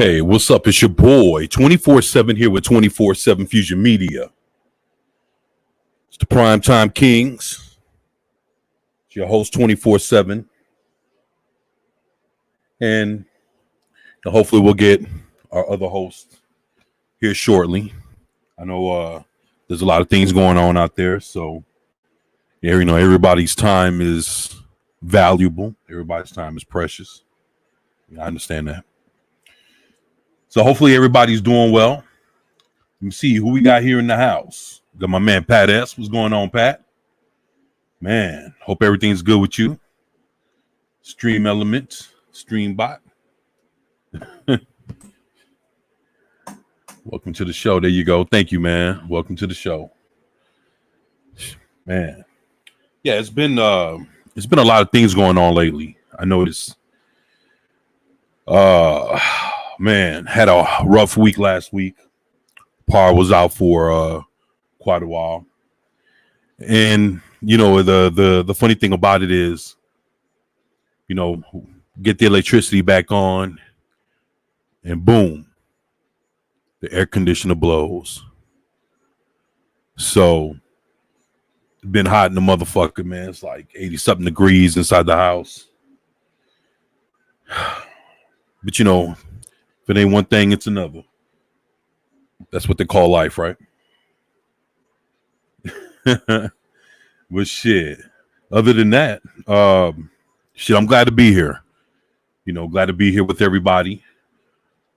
Hey, what's up? It's your boy 24/7 here with 24/7 Fusion Media. It's the Primetime Kings. It's your host 24/7. And hopefully we'll get our other host here shortly. I know there's a lot of things going on out there. So, yeah, everybody's time is valuable. Everybody's time is precious. I understand that. So hopefully everybody's doing well. Let me see who we got here in the house. Got my man Pat S. What's going on, Pat? Man, hope everything's good with you. Stream Element, Stream Bot. Welcome to the show. There you go. Thank you, man. Welcome to the show. Man. Yeah, it's been a lot of things going on lately. I noticed man, had a rough week last week. Par was out for quite a while. And the funny thing about it is, get the electricity back on and boom, the air conditioner blows. So been hot in the motherfucker, man. It's like 80 something degrees inside the house. But if it ain't one thing, it's another. That's what they call life, right? But shit, other than that, I'm glad to be here. Glad to be here with everybody.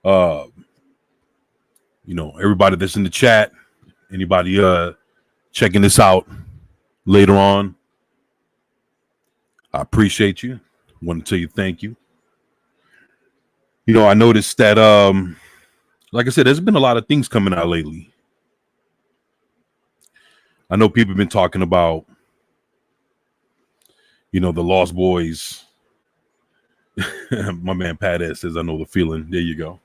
Everybody that's in the chat, anybody checking this out later on, I appreciate you. Want to tell you thank you. I noticed that, like I said, there's been a lot of things coming out lately. I know people have been talking about, the Lost Boys. My man Pat S says, I know the feeling. There you go.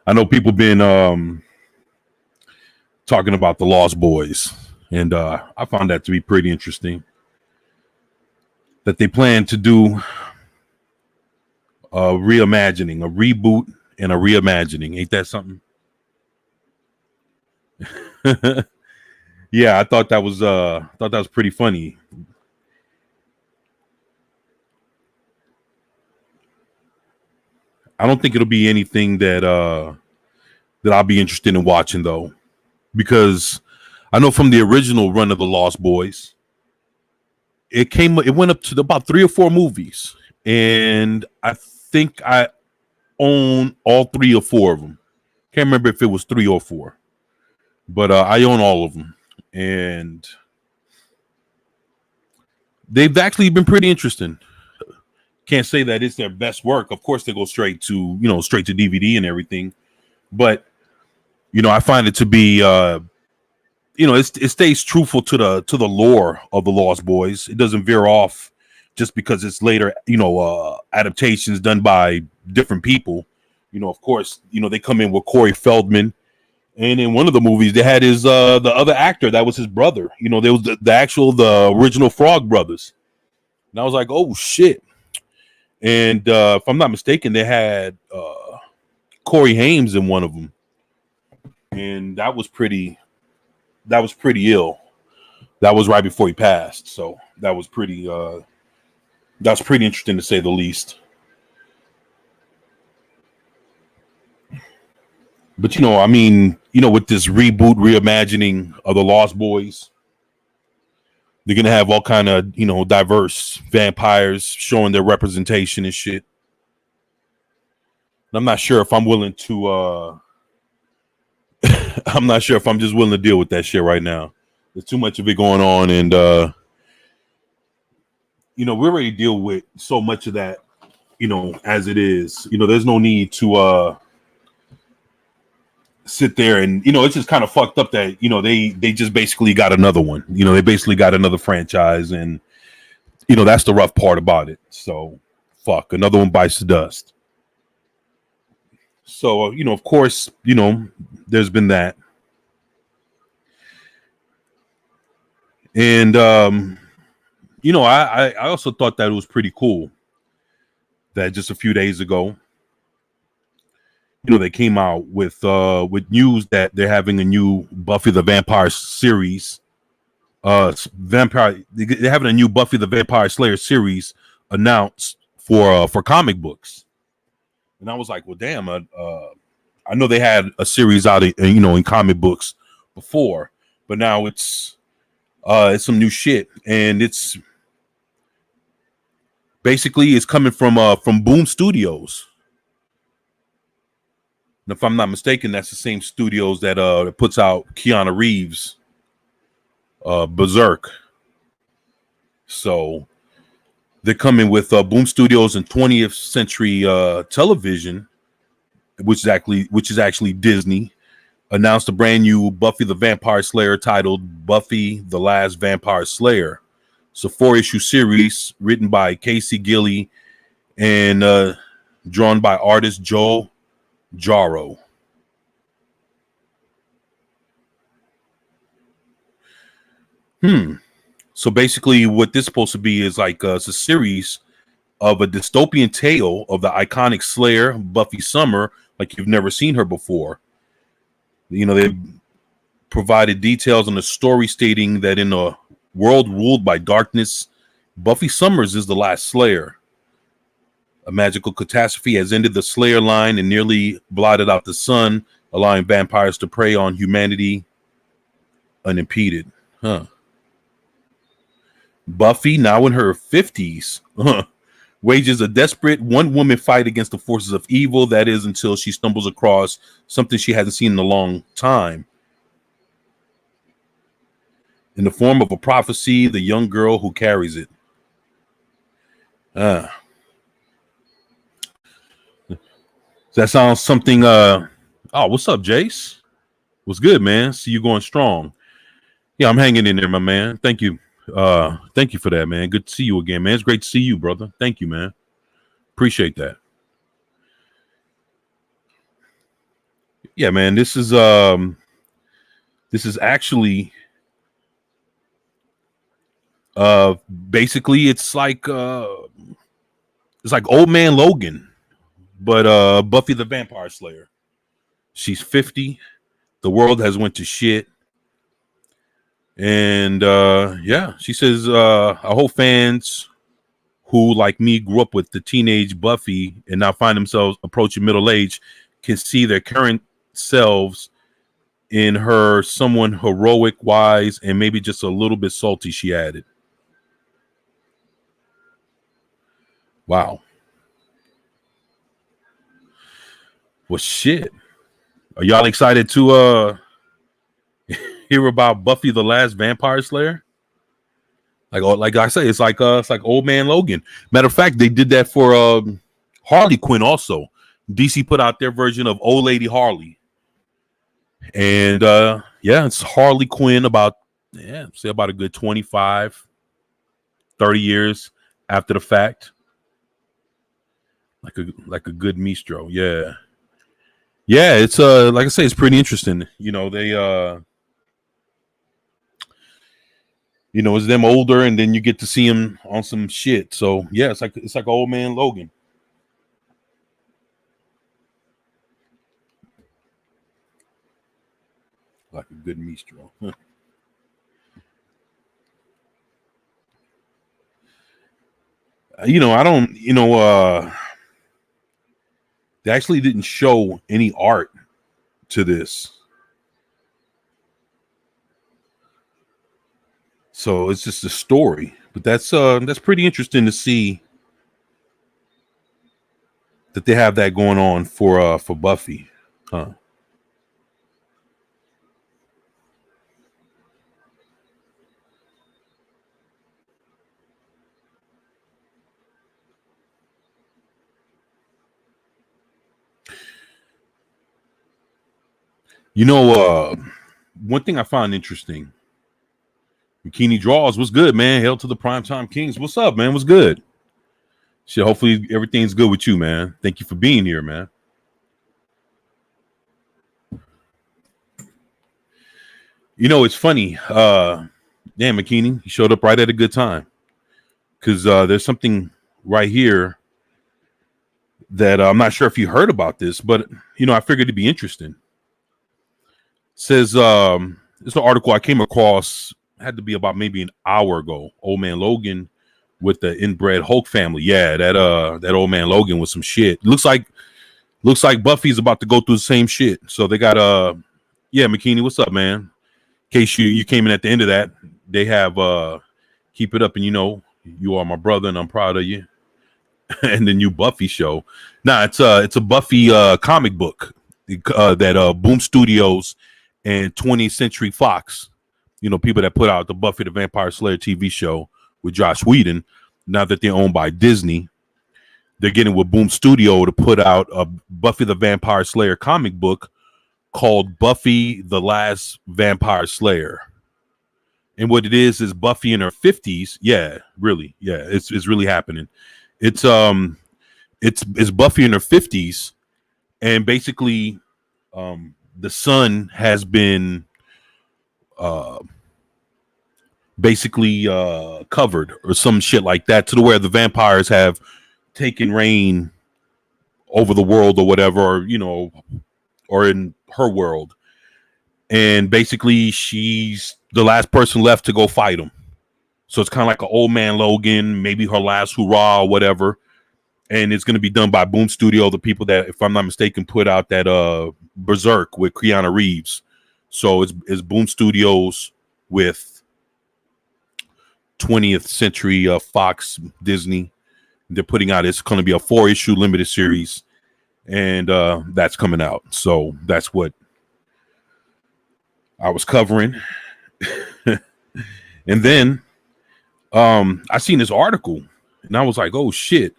I know people been talking about the Lost Boys, and I found that to be pretty interesting. That they plan to do a reimagining, a reboot, and a reimagining. Ain't that something? Yeah, I thought that was pretty funny. I don't think it'll be anything that I'll be interested in watching though, because I know from the original run of the Lost Boys, it went up to about 3 or 4 movies, and I think I own all 3 or 4 of them. Can't remember if it was 3 or 4, but I own all of them, and they've actually been pretty interesting. Can't say that it's their best work. Of course, they go straight to DVD and everything, but I find it to be it stays truthful to the lore of the Lost Boys. It doesn't veer off just because it's later adaptations done by different people. Of course, they come in with Corey Feldman, and in one of the movies they had his the other actor that was his brother. There was the original Frog Brothers, and I was like, oh shit. And if I'm not mistaken, they had Corey Haim in one of them, and that was pretty ill. That was right before he passed, so that was pretty interesting to say the least. But with this reboot, reimagining of the Lost Boys, they're gonna have all kind of diverse vampires showing their representation and shit. And I'm not sure if I'm willing to. I'm not sure if I'm just willing to deal with that shit right now. There's too much of it going on, and we already deal with so much of that, as it is. There's no need to sit there and it's just kind of fucked up that they just basically got another one. They basically got another franchise, and that's the rough part about it. So fuck, another one bites the dust. So of course, there's been that. And I also thought that it was pretty cool that just a few days ago, they came out with news that they're having a new Buffy the Vampire series. They're having a new Buffy the Vampire Slayer series announced for comic books. And I was like, well, damn, I know they had a series out in comic books before, but now it's some new shit, and it's basically coming from Boom Studios. And if I'm not mistaken, that's the same studios that puts out Keanu Reeves Berserk. So they're coming with Boom Studios and 20th Century Television, which is actually Disney, announced a brand new Buffy the Vampire Slayer titled Buffy the Last Vampire Slayer. It's a 4-issue series written by Casey Gilley and drawn by artist Joe Jarro. So basically what this is supposed to be is like it's a series of a dystopian tale of the iconic Slayer, Buffy Summer, like you've never seen her before. They provided details on the story stating that in a world ruled by darkness, Buffy Summers is the last Slayer. A magical catastrophe has ended the Slayer line and nearly blotted out the sun, allowing vampires to prey on humanity unimpeded. Buffy, now in her 50s, wages a desperate one-woman fight against the forces of evil. That is, until she stumbles across something she hasn't seen in a long time. In the form of a prophecy, the young girl who carries it. That sounds something. Oh, what's up, Jace? What's good, man? See you going strong. Yeah, I'm hanging in there, my man. Thank you. Thank you for that, man. Good to see you again, man. It's great to see you, brother. Thank you, man. Appreciate that. Yeah, man. This is actually basically it's like Old Man Logan, but Buffy the Vampire Slayer. She's 50. The world has went to shit. And yeah, she says I hope fans who, like me, grew up with the teenage Buffy and now find themselves approaching middle age can see their current selves in her, someone heroic, wise, and maybe just a little bit salty, she added. Wow. Well, shit. Are y'all excited to hear about Buffy the Last Vampire Slayer? Like I say, it's like Old Man Logan. Matter of fact, they did that for Harley Quinn also. DC put out their version of Old Lady Harley. And yeah, it's Harley Quinn about a good 25, 30 years after the fact. Like a good Mistro. Yeah. Yeah, it's like I say, it's pretty interesting. They it's them older, and then you get to see him on some shit. So yeah, it's like Old Man Logan. Like a good Mistro. I don't, they actually didn't show any art to this. So it's just a story, but that's pretty interesting to see that they have that going on for Buffy, huh? One thing I found interesting. Bikini Draws, what's good, man? Hail to the Primetime Kings. What's up, man? What's good? Shit, hopefully everything's good with you, man. Thank you for being here, man. It's funny. Damn, Bikini, you showed up right at a good time. Because there's something right here that I'm not sure if you heard about this, but I figured it'd be interesting. Says it's an article I came across, had to be about maybe an hour ago. Old Man Logan with the inbred Hulk family. Yeah, that Old Man Logan with some shit. Looks like Buffy's about to go through the same shit. So they got yeah, McKinney, what's up, man? In case you came in at the end of that, they have Keep It Up, and you are my brother and I'm proud of you. And the new Buffy show. Nah, it's a Buffy comic book that Boom Studios and 20th Century Fox, people that put out the Buffy the Vampire Slayer TV show with Joss Whedon, now that they're owned by Disney, they're getting with Boom Studio to put out a Buffy the Vampire Slayer comic book called Buffy the Last Vampire Slayer. And what it is Buffy in her 50s. Yeah, really. Yeah, it's really happening. It's Buffy in her 50s, and basically the sun has been covered or some shit like that, to the where the vampires have taken reign over the world or whatever, or in her world. And basically she's the last person left to go fight them. So it's kind of like an Old Man Logan, maybe her last hurrah or whatever. And it's going to be done by Boom Studio, the people that, if I'm not mistaken, put out that Berserk with Keanu Reeves. So it's Boom Studios with 20th Century Fox, Disney. They're putting out, it's going to be a 4-issue limited series, and that's coming out. So that's what I was covering. And then I seen this article and I was like, oh shit.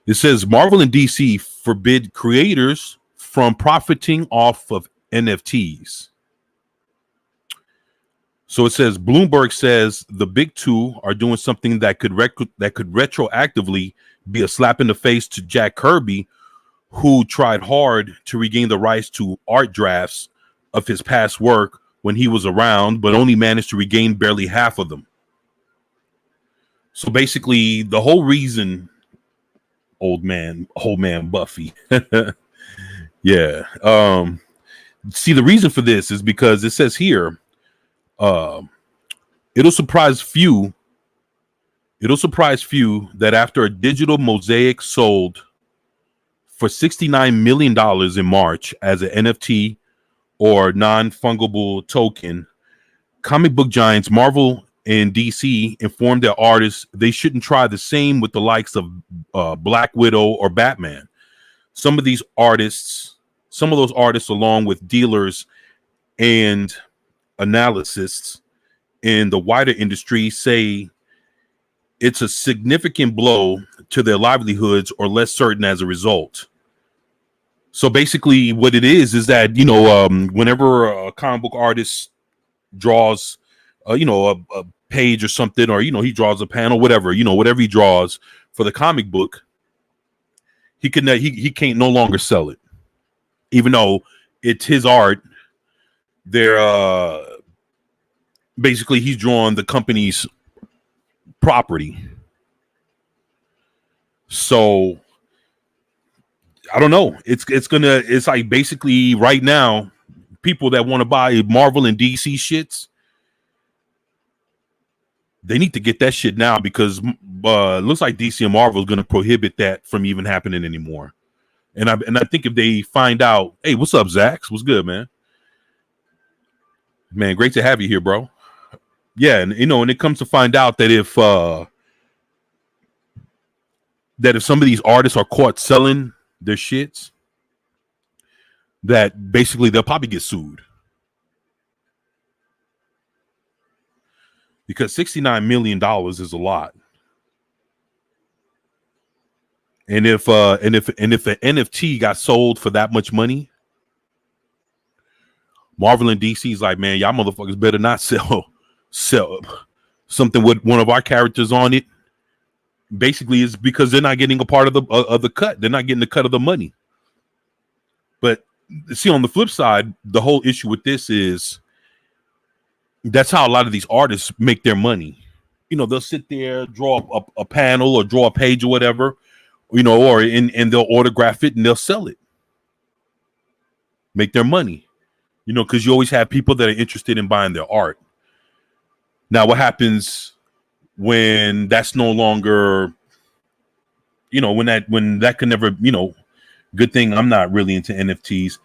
It says Marvel and DC forbid creators from profiting off of NFTs. So it says Bloomberg says the big two are doing something that could retroactively be a slap in the face to Jack Kirby, who tried hard to regain the rights to art drafts of his past work when he was around, but only managed to regain barely half of them. So basically, the whole reason, old man Buffy, yeah. See, the reason for this is because it says here, it'll surprise few that after a digital mosaic sold for $69 million in March as an NFT or non-fungible token, comic book giants Marvel and DC informed their artists they shouldn't try the same with the likes of Black Widow or Batman. Some of those artists, along with dealers and analysts in the wider industry, say it's a significant blow to their livelihoods or less certain as a result. So basically what it is that, whenever a comic book artist draws, a page or something, or, he draws a panel, whatever he draws for the comic book, he can't no longer sell it, even though it's his art. They're basically he's drawing the company's property. So I don't know. It's like basically right now, people that want to buy Marvel and DC shits, they need to get that shit now, because it looks like DC and Marvel is going to prohibit that from even happening anymore. And I think if they find out, hey, what's up, Zax? What's good, man? Man, great to have you here, bro. Yeah, and and it comes to find out that if some of these artists are caught selling their shits, that basically they'll probably get sued. Because $69 million is a lot. And if an NFT got sold for that much money, Marvel and DC's like, man, y'all motherfuckers better not sell something with one of our characters on it. Basically, it's because they're not getting a part of the cut. They're not getting the cut of the money. But see, on the flip side, the whole issue with this is that's how a lot of these artists make their money. They'll sit there, draw a panel or draw a page or whatever, or and they'll autograph it and they'll sell it, make their money, because you always have people that are interested in buying their art. Now, what happens when that's no longer, when that can never, good thing I'm not really into NFTs.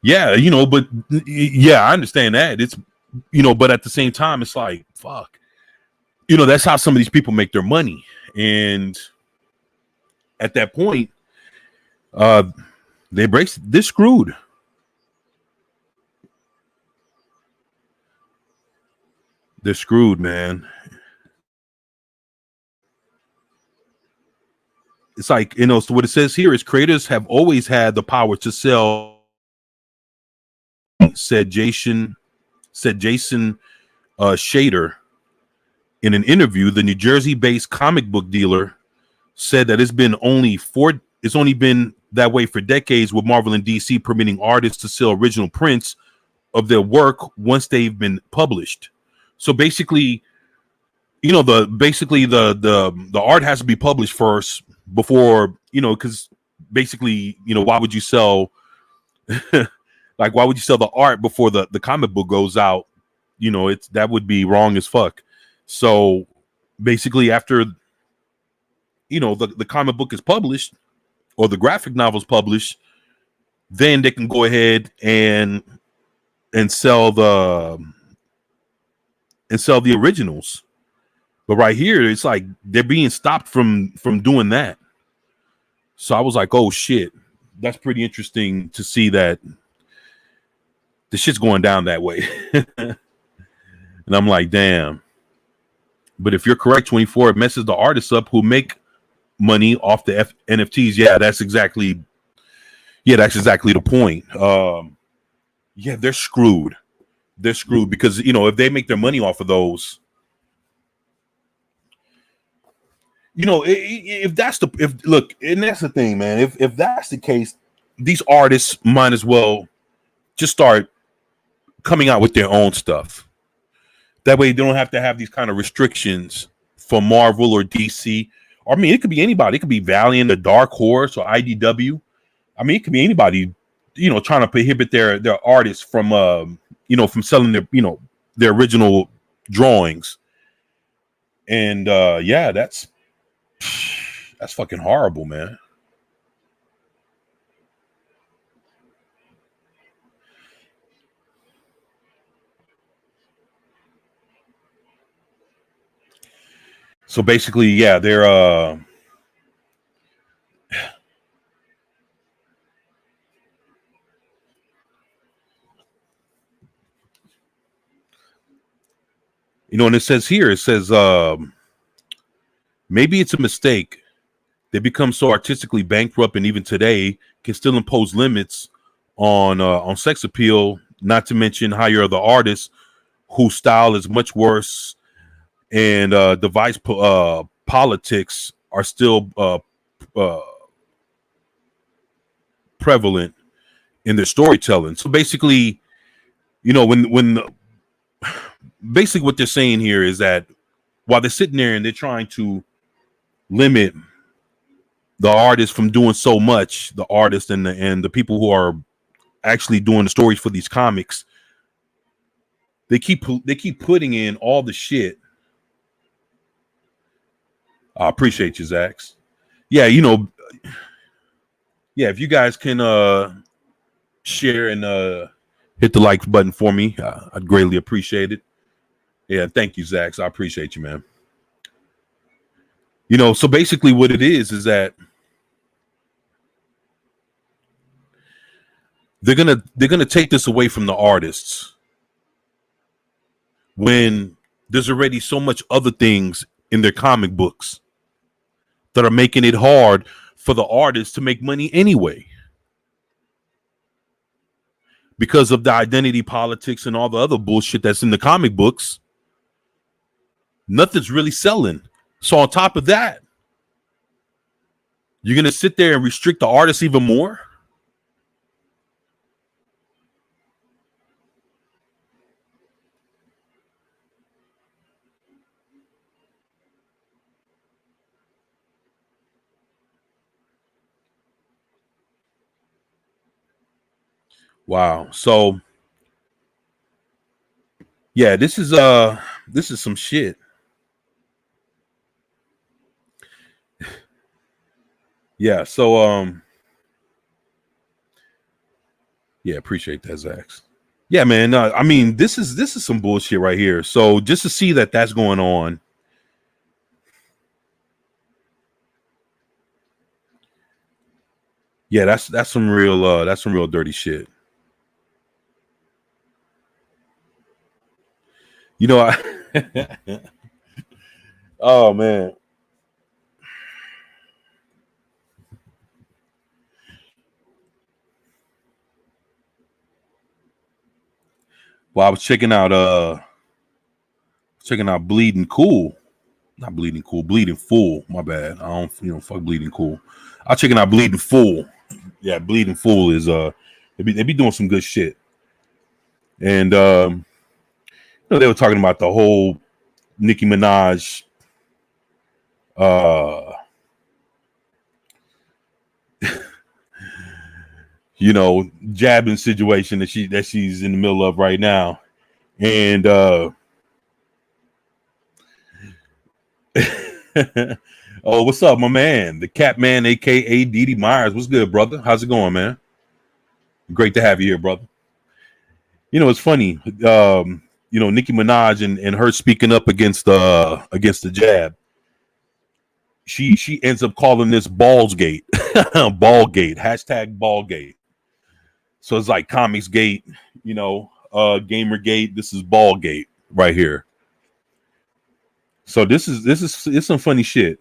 Yeah, but yeah, I understand that. It's, but at the same time, it's like, fuck, that's how some of these people make their money. And at that point, they're screwed. They're screwed, man. It's like, so what it says here is creators have always had the power to sell, said Jason Shader in an interview. The New Jersey-based comic book dealer said that it's only been that way for decades, with Marvel and DC permitting artists to sell original prints of their work once they've been published. So basically, the art has to be published first before, because basically, why would you sell like, why would you sell the art before the comic book goes out? That would be wrong as fuck. So basically, after the comic book is published or the graphic novel is published, then they can go ahead and sell the originals. But right here, it's like they're being stopped from doing that. So I was like, oh shit, that's pretty interesting to see that the shit's going down that way. And I'm like, damn. But if you're correct, 24, it messes the artists up who make money off the NFTs. Yeah, that's exactly the point. Yeah, they're screwed. They're screwed because if they make their money off of those, if that's and that's the thing, man. If that's the case, these artists might as well just start coming out with their own stuff. That way, they don't have to have these kind of restrictions for Marvel or DC. I mean, it could be anybody. It could be Valiant, or Dark Horse, or IDW. I mean, it could be anybody. Trying to prohibit their artists from from selling their original drawings. And yeah, that's fucking horrible, man. So basically, yeah, they're and it says maybe it's a mistake. They become so artistically bankrupt, and even today can still impose limits on sex appeal. Not to mention hire the artists whose style is much worse, and device politics are still uh, prevalent in their storytelling. So basically, when basically what they're saying here is that while they're sitting there and they're trying to limit the artists from doing so much, the artists and the people who are actually doing the stories for these comics, they keep putting in all the shit. I appreciate you, Zax. Yeah, yeah, if you guys can share and hit the like button for me, I'd greatly appreciate it. Yeah, thank you, Zax. I appreciate you, man. So basically what it is that they're gonna take this away from the artists when there's already so much other things in their comic books that are making it hard for the artists to make money anyway, because of the identity politics and all the other bullshit that's in the comic books. Nothing's really selling. So on top of that, you're gonna sit there and restrict the artists even more. Wow. So yeah, this is some shit. Yeah. So yeah, appreciate that, Zax. Yeah, man. I mean, this is some bullshit right here. So just to see that that's going on, yeah, that's some real dirty shit. You know, I oh man. Well, I was checking out Bleeding Cool. Not Bleeding Cool, Bleeding Fool. My bad. I don't fuck Bleeding Cool. I'm checking out Bleeding Fool. Yeah, Bleeding Fool is they be doing some good shit. And they were talking about the whole Nicki Minaj uh jabbing situation that she's in the middle of right now. And oh, what's up, my man? The Cat Man, aka Didi Myers. What's good, brother? How's it going, man? Great to have you here, brother. It's funny. Nicki Minaj and her speaking up against the jab. She ends up calling this Ballsgate. Ballgate. Hashtag Ballgate. So it's like Comics Gate, Gamergate. This is Ballgate right here. So this is it's some funny shit.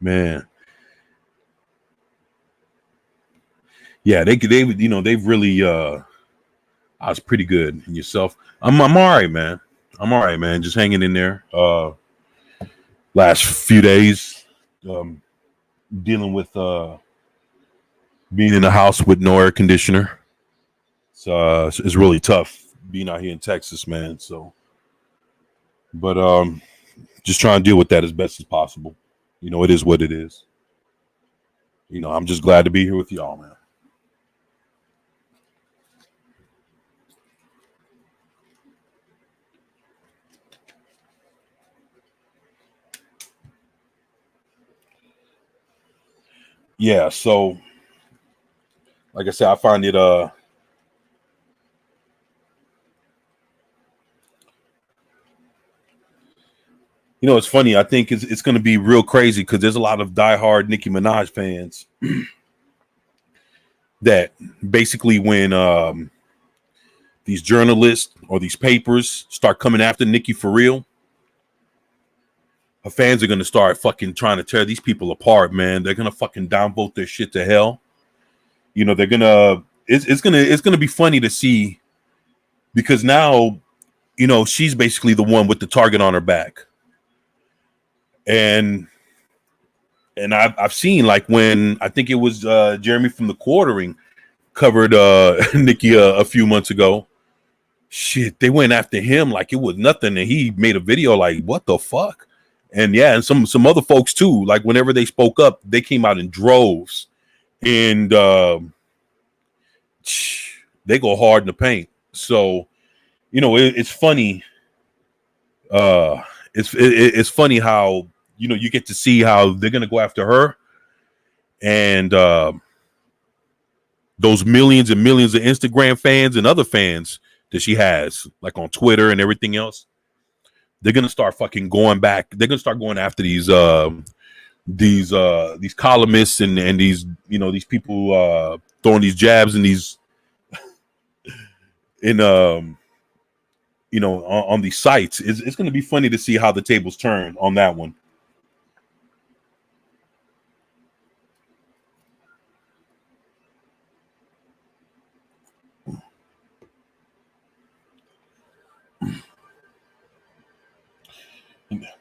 Man. Yeah, they've really I was pretty good. And yourself? I'm all right, man. I'm all right, man. Just hanging in there. Last few days, um, dealing with being in the house with no air conditioner. So it's really tough being out here in Texas, man. So, but just trying to deal with that as best as possible. It is what it is. I'm just glad to be here with y'all, man. Yeah. So, like I said, I find it it's funny. I think it's going to be real crazy because there's a lot of diehard Nicki Minaj fans that basically when these journalists or these papers start coming after Nicki for real, her fans are going to start fucking trying to tear these people apart, man. They're going to fucking downvote their shit to hell. They're going to it's going to be funny to see because now, she's basically the one with the target on her back. And I've seen like when I think it was Jeremy from the Quartering covered Nicki a few months ago. Shit, they went after him like it was nothing, and he made a video like, "What the fuck?" And yeah, and some other folks too. Like whenever they spoke up, they came out in droves, and they go hard in the paint. So it's funny. Uh, it's funny how you get to see how they're gonna go after her, and those millions and millions of Instagram fans and other fans that she has, like on Twitter and everything else. They're gonna start fucking going back. They're gonna start going after these columnists and these these people throwing these jabs and these in on these sites. It's gonna be funny to see how the tables turn on that one.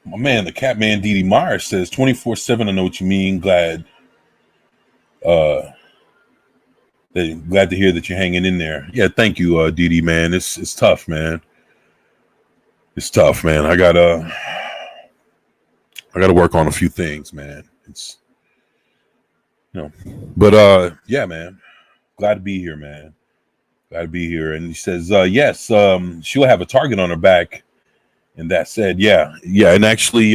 My man, the Catman Didi Myers says 24/7. I know what you mean. Glad Glad to hear that you're hanging in there. Yeah, thank you, Dee, man. It's tough, man. It's tough, man. I gotta work on a few things, man. It's but yeah, man. Glad to be here, man. Glad to be here. And he says, yes, she'll have a target on her back. And that said, yeah. And actually,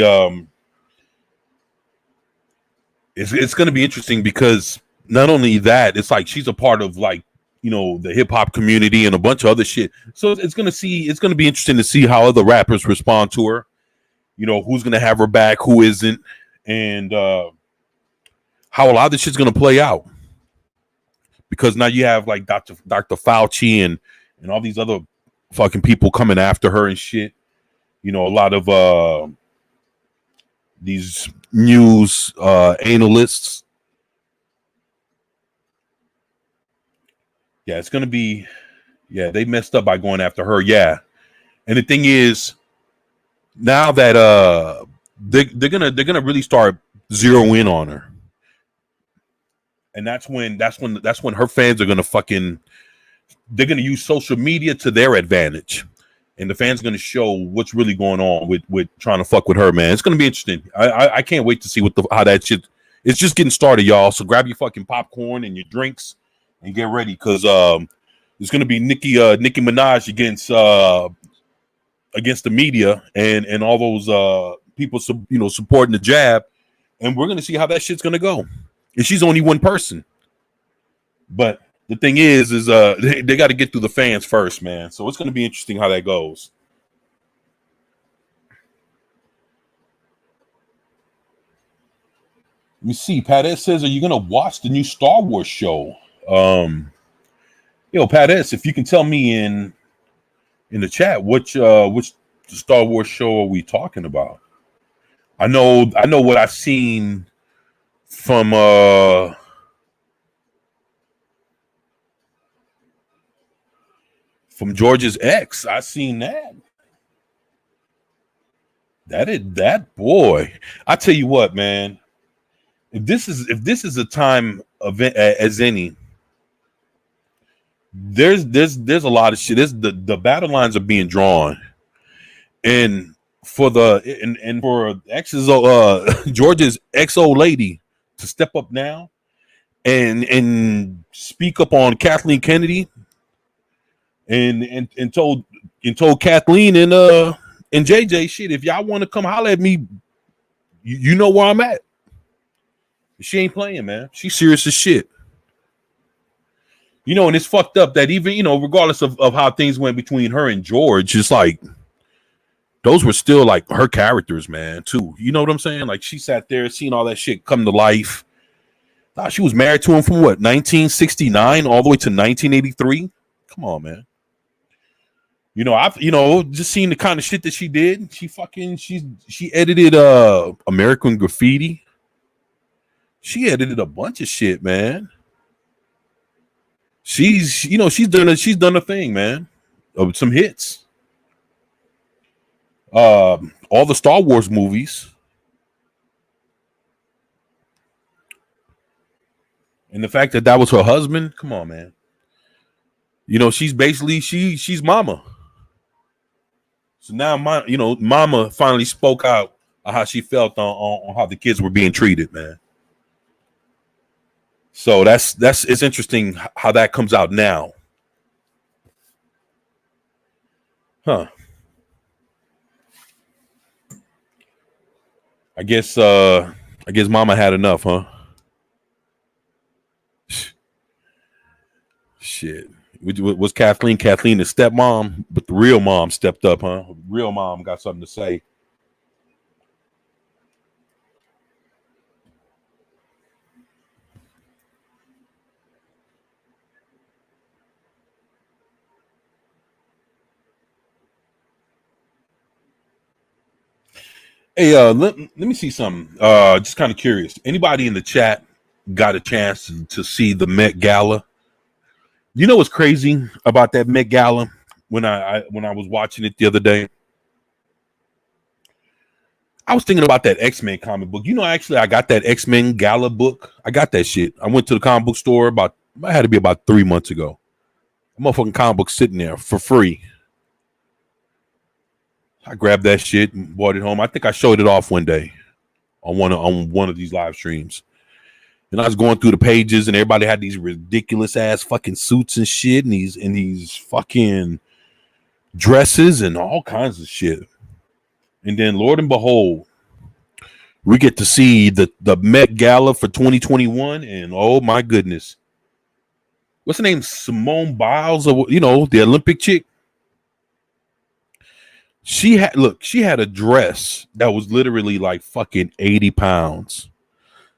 it's going to be interesting because not only that, it's like she's a part of like, the hip hop community and a bunch of other shit. So it's going to be interesting to see how other rappers respond to her. Who's going to have her back, who isn't, and how a lot of this shit's going to play out. Because now you have like Dr. Fauci and all these other fucking people coming after her and shit. A lot of these news analysts. Yeah, it's gonna be. Yeah, they messed up by going after her. Yeah, and the thing is, now that they're gonna really start zero in on her, and that's when her fans are gonna they're gonna use social media to their advantage. And the fans are going to show what's really going on with trying to fuck with her, man. It's going to be interesting. I can't wait to see how that shit. It's just getting started, y'all. So grab your fucking popcorn and your drinks and get ready, because there's going to be Nicki Minaj against the media and all those people supporting the jab, and we're going to see how that shit's going to go. And she's only one person, but the thing is they got to get through the fans first, man. So it's going to be interesting how that goes. Let me see. Pat S says, "Are you going to watch the new Star Wars show?" Pat S, if you can tell me in the chat which Star Wars show are we talking about? I know what I've seen from George's ex. I seen that. That boy. I tell you what, man. If this is a time event as any, there's a lot of shit. The battle lines are being drawn, and for ex's George's ex old lady to step up now and speak up on Kathleen Kennedy. And told Kathleen and JJ, shit, if y'all want to come holler at me, you know where I'm at. She ain't playing, man. She's serious as shit. And it's fucked up that even, regardless of how things went between her and George, it's like those were still like her characters, man, too. You know what I'm saying? Like she sat there, seeing all that shit come to life. She was married to him from what, 1969 all the way to 1983? Come on, man. I've just seen the kind of shit that she did. She edited American Graffiti. She edited a bunch of shit, man. She's done a thing, man. Of some hits. All the Star Wars movies. And the fact that was her husband, come on, man. She's basically she's mama. So now mama finally spoke out how she felt on how the kids were being treated, man. So it's interesting how that comes out now. Huh. I guess mama had enough, huh? Shit. Was Kathleen the stepmom, but the real mom stepped up, huh? Real mom got something to say. Hey, let me see something. Just kind of curious. Anybody in the chat got a chance to see the Met Gala? You know what's crazy about that Met Gala when I was watching it the other day? I was thinking about that X-Men comic book. Actually, I got that X-Men Gala book. I got that shit. I went to the comic book store about Might had to be about 3 months ago. A motherfucking comic book sitting there for free. I grabbed that shit and brought it home. I think I showed it off one day on one of these live streams. And I was going through the pages, and everybody had these ridiculous ass fucking suits and shit, and these fucking dresses and all kinds of shit. And then, Lord and behold, we get to see the Met Gala for 2021, and oh my goodness, what's her name? Simone Biles, or the Olympic chick. She had a dress that was literally like fucking 80 pounds.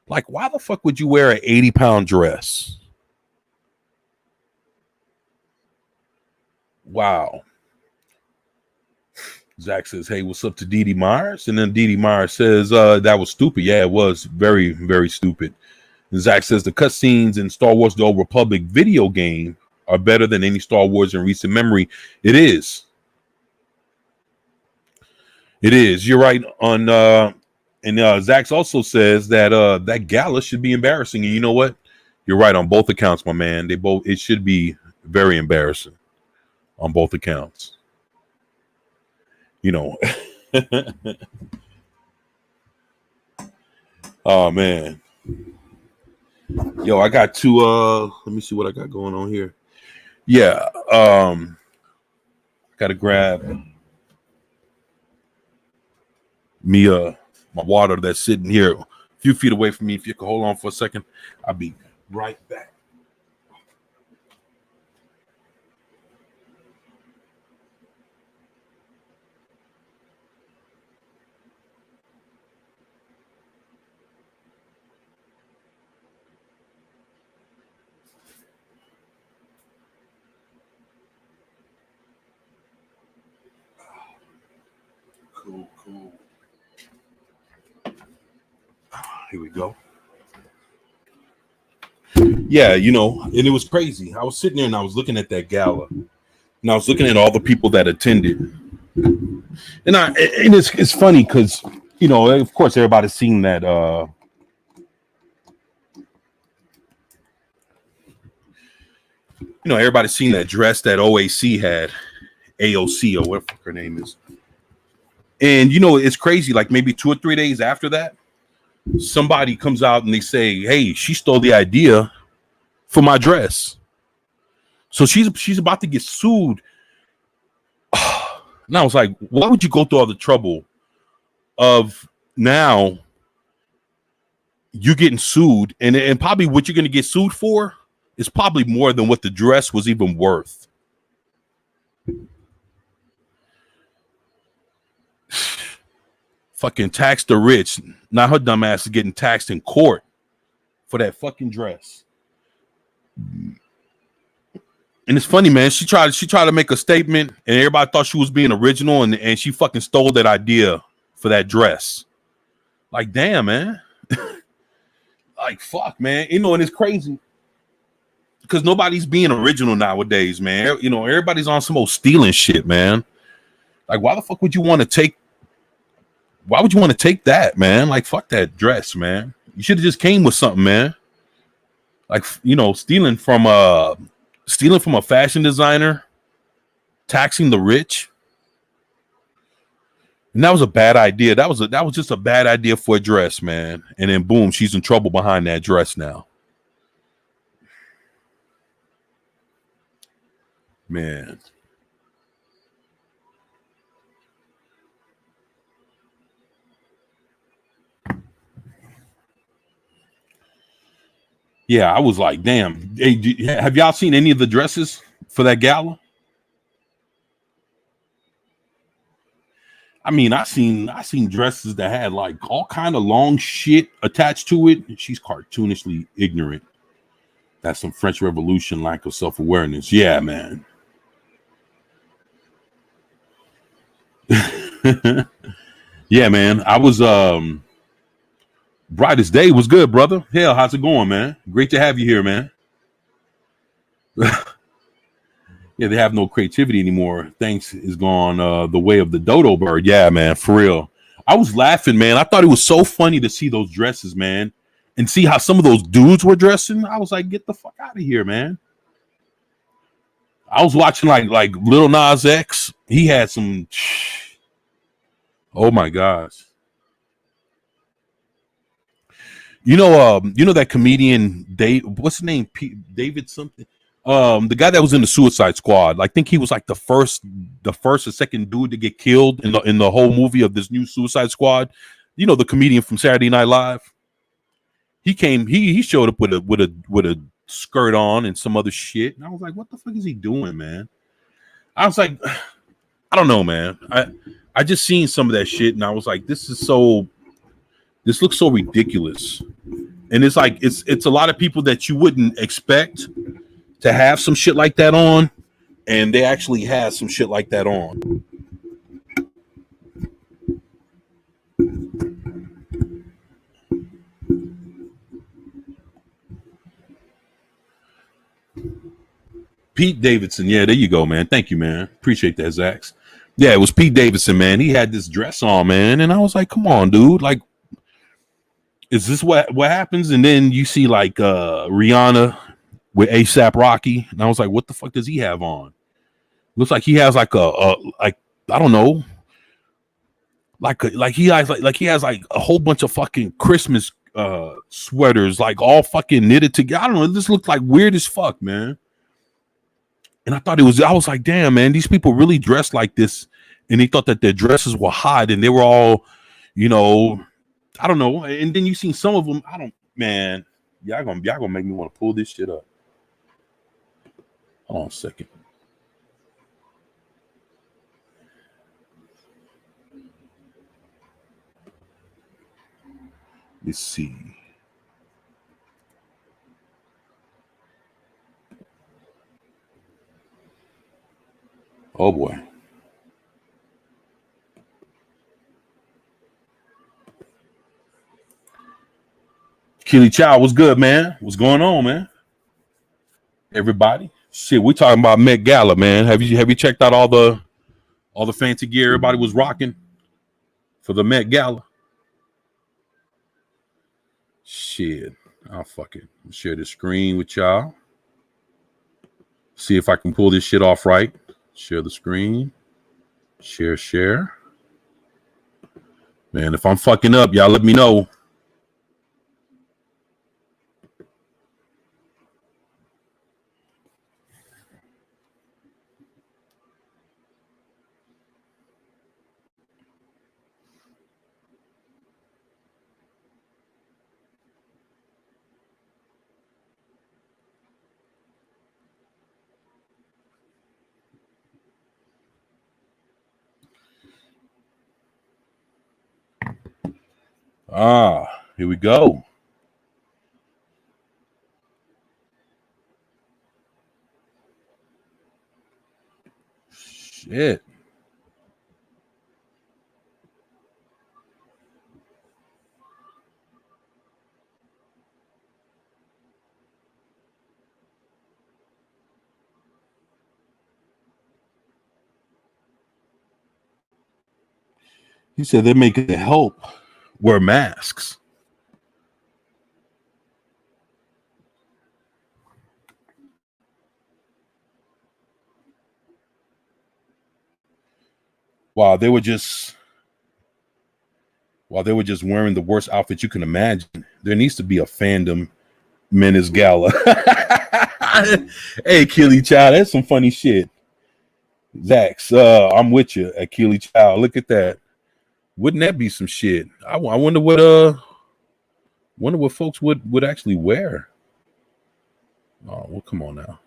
Like, why the fuck would you wear an 80-pound dress? Wow. Zach says, hey, what's up to Dee Dee Myers? And then Dee Dee Myers says, that was stupid. Yeah, it was very, very stupid. And Zach says, the cutscenes in Star Wars The Old Republic video game are better than any Star Wars in recent memory. It is. It is. You're right on... And Zax also says that that gala should be embarrassing. And you know what? You're right on both accounts, my man. It should be very embarrassing on both accounts. Oh man. Yo, I got to let me see what I got going on here. Yeah, gotta grab me my water that's sitting here a few feet away from me. If you could hold on for a second, I'll be right back. Cool. Here we go. Yeah, and it was crazy. I was sitting there and I was looking at that gala, and I was looking at all the people that attended, and it's funny because of course everybody's seen that everybody's seen that dress that OAC had, AOC or whatever her name is, and it's crazy. Like maybe 2 or 3 days after that, somebody comes out and they say, hey, she stole the idea for my dress. So she's about to get sued. And I was like, why would you go through all the trouble of now you getting sued? And probably what you're going to get sued for is probably more than what the dress was even worth. Fucking tax the rich. Now her dumb ass is getting taxed in court for that fucking dress. And it's funny, man. She tried to make a statement, and everybody thought she was being original, and she fucking stole that idea for that dress. Like, damn, man. Like, fuck, man. And it's crazy because nobody's being original nowadays, man. Everybody's on some old stealing shit, man. Like, why the fuck would you want to take? Why would you want to take that, man? Like, fuck that dress, man. You should have just came with something, man. Like, stealing from a fashion designer, taxing the rich. And that was a bad idea. That was just a bad idea for a dress, man. And then boom, she's in trouble behind that dress now. Man. Yeah, I was like, damn. Hey, have y'all seen any of the dresses for that gala? I mean, I seen dresses that had like all kind of long shit attached to it. She's cartoonishly ignorant. That's some French Revolution lack of self-awareness. Yeah, man. Yeah, man. I was brightest day was good, brother. Hell, how's it going, man? Great to have you here, man. Yeah, they have no creativity anymore. Thanks is gone the way of the dodo bird. Yeah, man, for real. I was laughing, man. I thought it was so funny to see those dresses, man. and see how some of those dudes were dressing, I was like, get the fuck out of here, man. I was watching like Lil Nas X. He had some. Oh my gosh. You know that comedian Dave. What's his name? David something. The guy that was in the Suicide Squad. I think he was like the first or second dude to get killed in the whole movie of this new Suicide Squad. You know, the comedian from Saturday Night Live. He came. He showed up with a skirt on and some other shit, and I was like, what the fuck is he doing, man? I was like, I don't know, man. I just seen some of that shit, and I was like, this looks so ridiculous. And it's like it's a lot of people that you wouldn't expect to have some shit like that on, and they actually have some shit like that on. Pete Davidson, yeah, there you go, man. Thank you, man. Appreciate that, Zax. Yeah, it was Pete Davidson, man. He had this dress on, man, and I was like, come on, dude. Like, is this what happens? And then you see like Rihanna with ASAP Rocky, and I was like, what the fuck does he have on? Looks like he has like like I don't know, like he has like a whole bunch of fucking Christmas sweaters, like all fucking knitted together. I don't know. This looked like weird as fuck, man. And I was like, damn, man, these people really dressed like this, and they thought that their dresses were hot, and they were all, you know, I don't know. And then you seen some of them. I don't, man. Y'all gonna make me want to pull this shit up. Hold on a second. Let's see. Oh boy. Keely Chow, what's good, man? What's going on, man? Everybody. Shit, we talking about Met Gala, man. Have you checked out all the fancy gear everybody was rocking for the Met Gala? Shit. I'll fucking share the screen with y'all. See if I can pull this shit off right. Share the screen. Share. Man, if I'm fucking up, y'all let me know. Here we go. Shit. He said they're making it help wear masks. While they were just wearing the worst outfit you can imagine. There needs to be a fandom Menace Gala. Hey, Keely Child, that's some funny shit. Zax, I'm with you at Keely Child. Look at that. Wouldn't that be some shit? I wonder what folks would actually wear. Oh, well, come on now.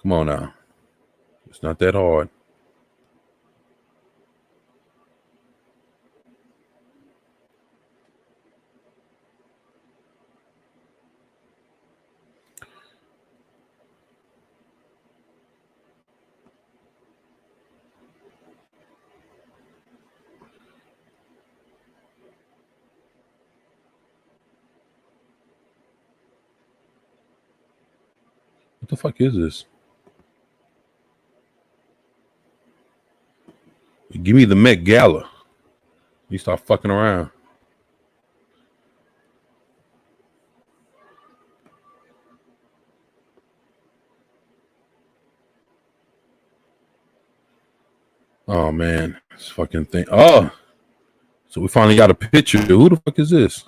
Come on now. It's not that hard. What the fuck is this? Give me the Met Gala. You start fucking around. Oh man, this fucking thing. Oh, so we finally got a picture. Who the fuck is this?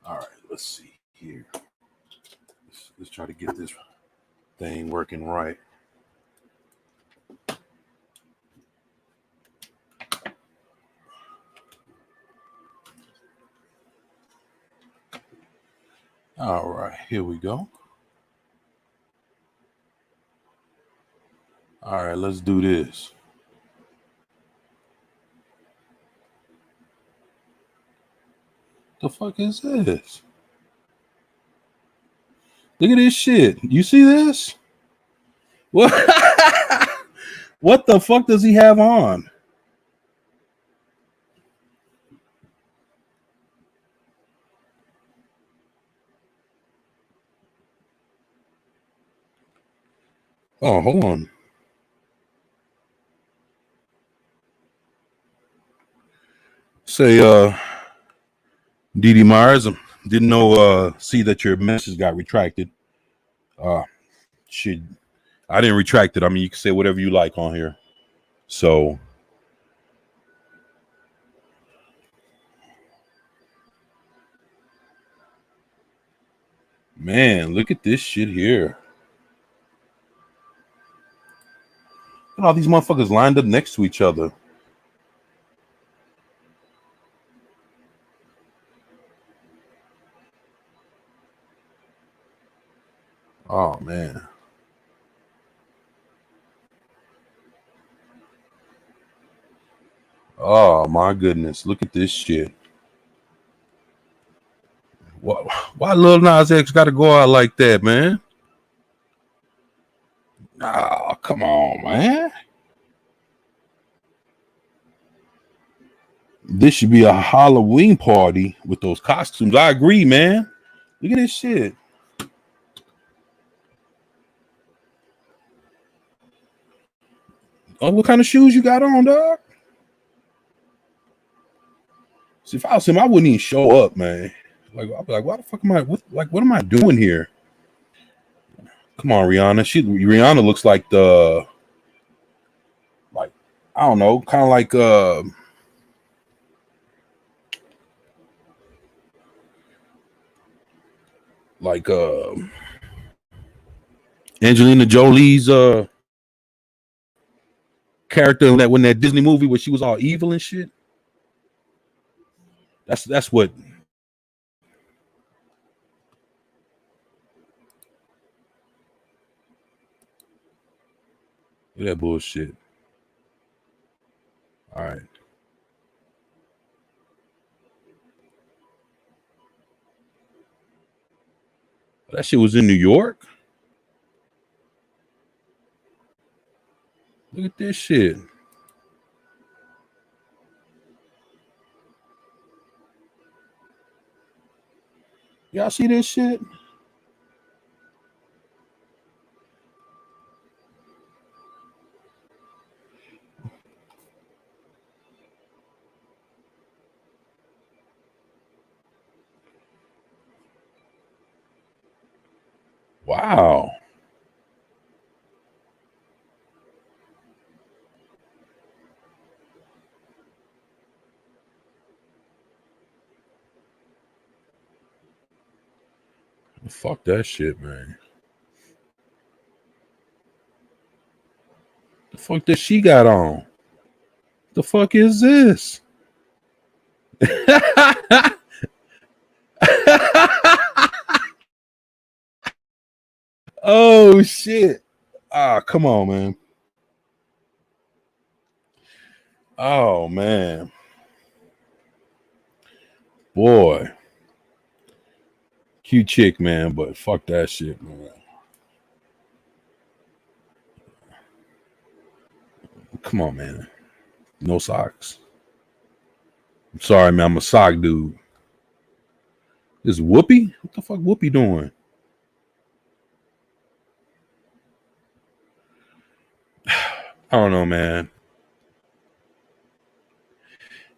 All right, let's see here. Let's try to get this thing working right. All right, here we go. All right, let's do this. The fuck is this? Look at this shit. You see this? What? What the fuck does he have on? Oh, hold on. Say, Dee Myers, didn't know, see that your message got retracted. Shit, I didn't retract it. I mean, you can say whatever you like on here. So, man, look at this shit here. Look at all these motherfuckers lined up next to each other. Oh, man. Oh, my goodness. Look at this shit. Why Lil Nas X got to go out like that, man? Oh, come on, man. This should be a Halloween party with those costumes. I agree, man. Look at this shit. Oh, what kind of shoes you got on, dog? See, if I was him, I wouldn't even show up, man. Like, I'd be like, why the fuck am I? What am I doing here? Come on, Rihanna. Rihanna looks like I don't know, kind of like Angelina Jolie's character in that Disney movie where she was all evil and shit. That's what. That bullshit. All right. That shit was in New York. Look at this shit. Y'all see this shit? Wow. Fuck that shit, man. The fuck that she got on? The fuck is this? Oh shit. Ah, come on, man. Oh man. Boy. Cute chick, man, but fuck that shit, man. Come on, man. No socks. I'm sorry, man. I'm a sock dude. Is Whoopi? What the fuck Whoopi doing? I don't know, man.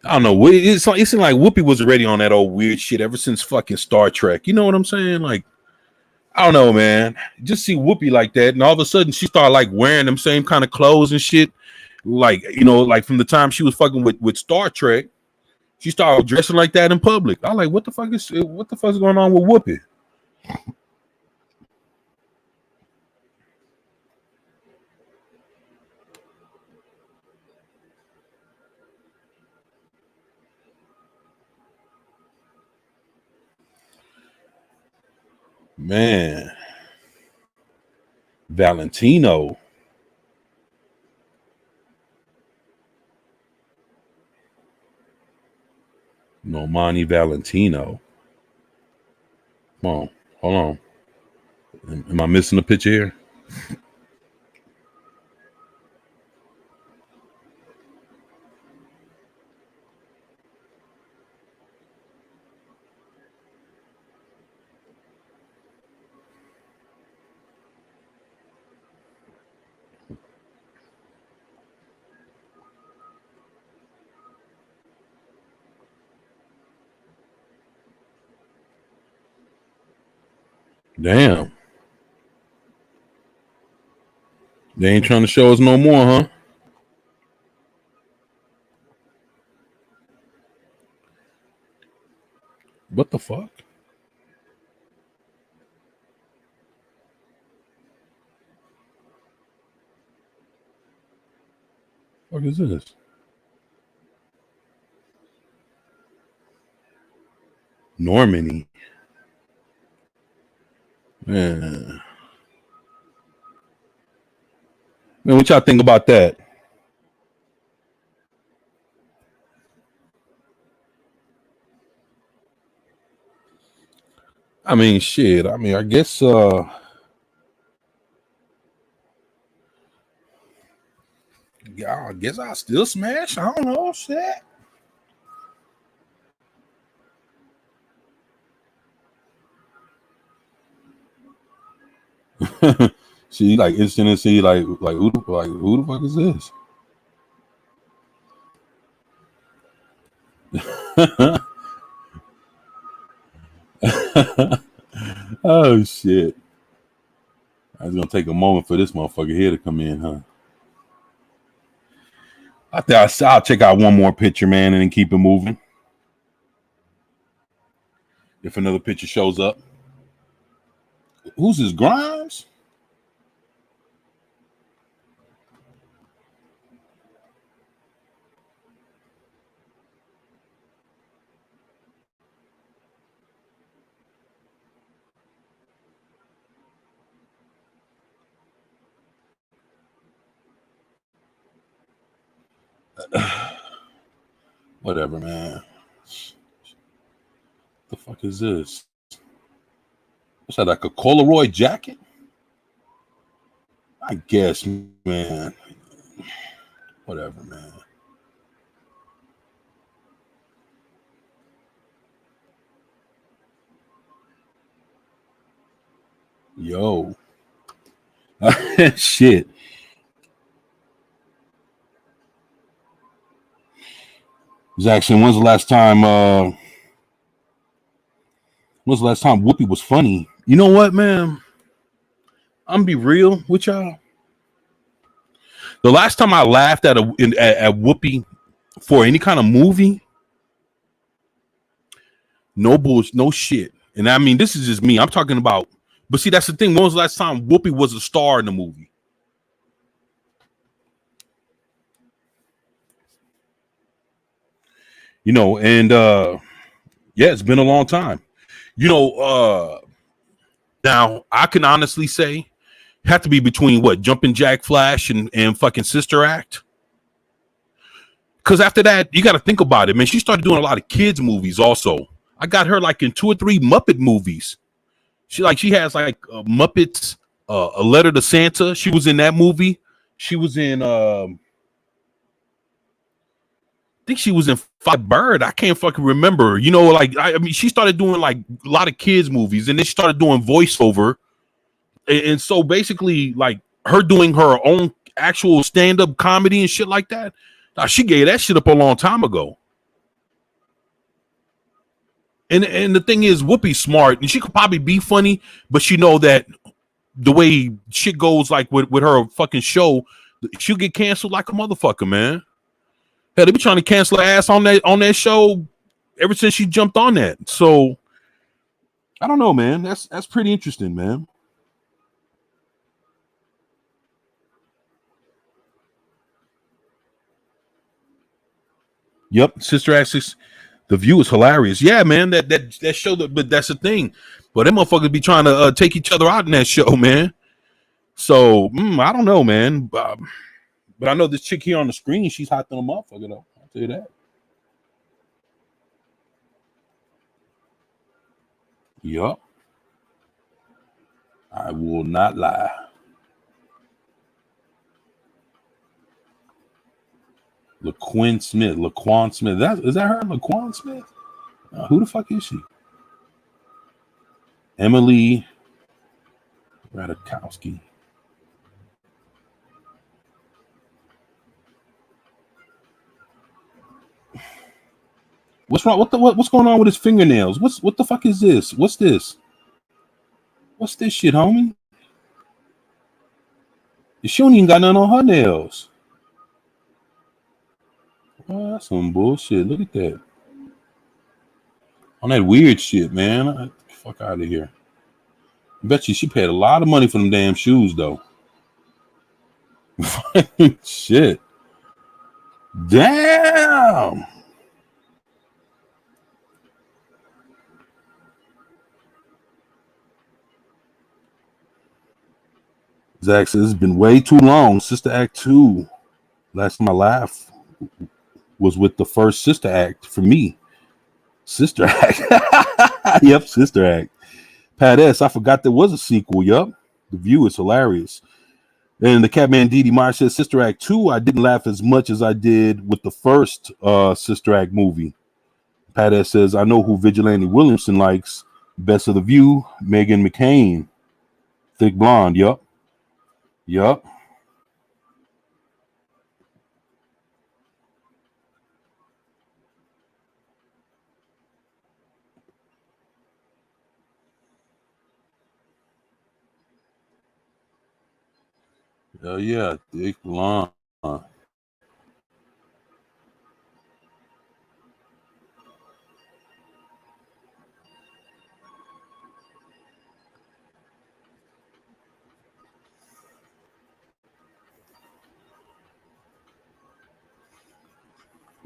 I don't know. It seemed like Whoopi was already on that old weird shit ever since fucking Star Trek. You know what I'm saying? Like, I don't know, man. Just see Whoopi like that, and all of a sudden she started like wearing them same kind of clothes and shit. Like, you know, like from the time she was fucking with Star Trek, she started dressing like that in public. I'm like, what the fuck is going on with Whoopi? Man, Valentino. Normani Valentino. Come on, hold on. Am I missing a picture here? Damn. They ain't trying to show us no more, huh? What the fuck? What is this? Normani. Man, what y'all think about that? I mean, shit. I mean, I guess yeah, I guess I'll still smash. I don't know, shit. She like instant and see like who the fuck is this? Oh shit. I was gonna take a moment for this motherfucker here to come in, huh? I think I'll check out one more picture, man, and then keep it moving. If another picture shows up. Who's this, Grimes? Whatever, man. The fuck is this? What's that, like a Polaroid jacket? I guess, man. Whatever, man. Yo. Shit. Jackson, when's the last time Whoopi was funny? You know what, man? I'm gonna be real with y'all. The last time I laughed at Whoopi for any kind of movie, no bullshit, no shit. And I mean, this is just me. I'm talking about, but see, that's the thing. When was the last time Whoopi was a star in the movie? You know, and yeah, it's been a long time. You know, now I can honestly say, have to be between what, Jumpin' Jack Flash and fucking Sister Act. Because after that, you got to think about it, man. She started doing a lot of kids movies also. I got her like in 2 or 3 Muppet movies. She has like Muppets, A Letter to Santa. She was in that movie. She was in think she was in Five Bird. I can't fucking remember. You know, like I mean, she started doing like a lot of kids movies, and then she started doing voiceover, and so basically, like her doing her own actual stand up comedy and shit like that. She gave that shit up a long time ago. And the thing is, Whoopi's smart, and she could probably be funny, but she know that the way shit goes, like with her fucking show, she'll get canceled like a motherfucker, man. Hell, they be trying to cancel her ass on that show ever since she jumped on that. So I don't know, man. That's pretty interesting, man. Yep, Sister Act 6. The View is hilarious. Yeah, man. That show, but that's the thing. But them motherfuckers be trying to take each other out in that show, man. So I don't know, man. But I know this chick here on the screen, she's hot than a motherfucker, though. I'll tell you that. Yup. I will not lie. LaQuinn Smith. LaQuan Smith. Is that her? LaQuan Smith? Who the fuck is she? Emily Ratajkowski. What's wrong? What's going on with his fingernails? What the fuck is this? What's this? What's this shit, homie? She don't even got none on her nails. Oh, that's some bullshit. Look at that. On that weird shit, man. Fuck out of here. I bet you she paid a lot of money for them damn shoes, though. Shit. Damn. Zach says it's been way too long. Sister Act 2. Last time I laughed was with the first Sister Act for me. Sister Act. Yep, Sister Act. Pat S. I forgot there was a sequel. Yup. The View is hilarious. And the Catman Didi Meyer says Sister Act 2. I didn't laugh as much as I did with the first Sister Act movie. Pat S. says, I know who Vigilante Williamson likes. Best of the View, Megan McCain. Thick blonde. Yup. Yup. Yeah, thick blonde.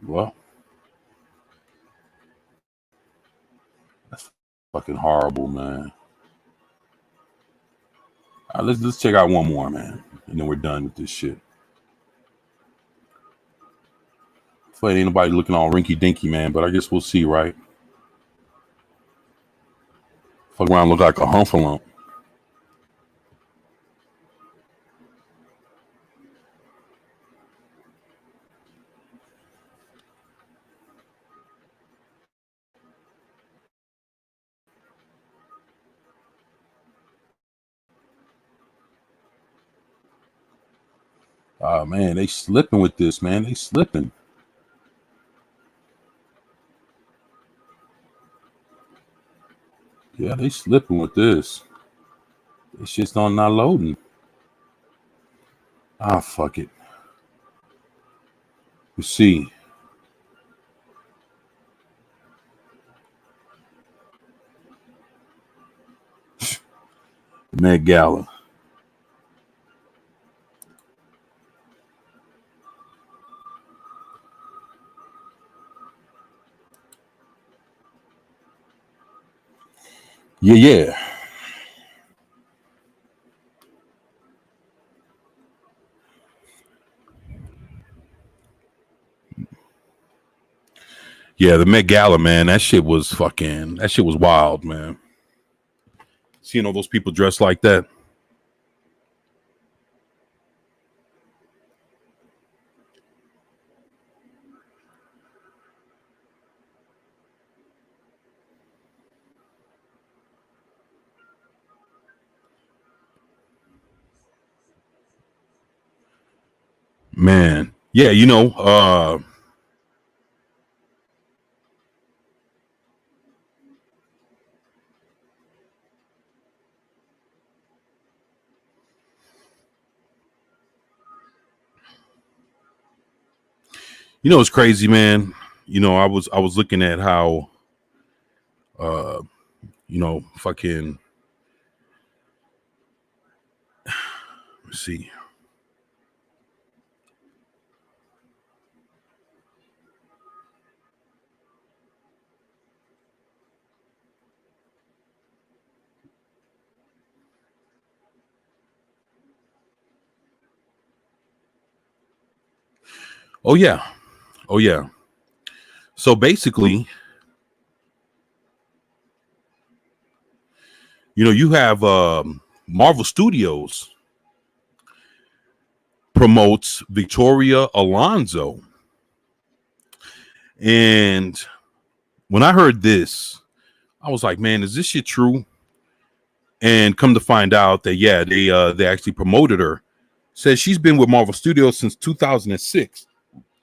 Well, that's fucking horrible, man. All right, let's check out one more, man, and then we're done with this shit. Hopefully ain't nobody looking all rinky dinky, man, but I guess we'll see, right? Fuck around, look like a humphalump. Oh man, they slipping with this, man. They slipping. Yeah, they slipping with this. This shit's not loading. Ah, fuck it. You see. Met Gala. Yeah. Yeah, the Met Gala, man. That shit was wild, man. Seeing all those people dressed like that. Man, yeah, it's crazy, man. I was looking at how uh fucking, let's see. Oh yeah. Oh yeah. So basically, you have Marvel Studios promotes Victoria Alonso. And when I heard this, I was like, man, is this shit true? And come to find out that yeah, they actually promoted her. Says she's been with Marvel Studios since 2006.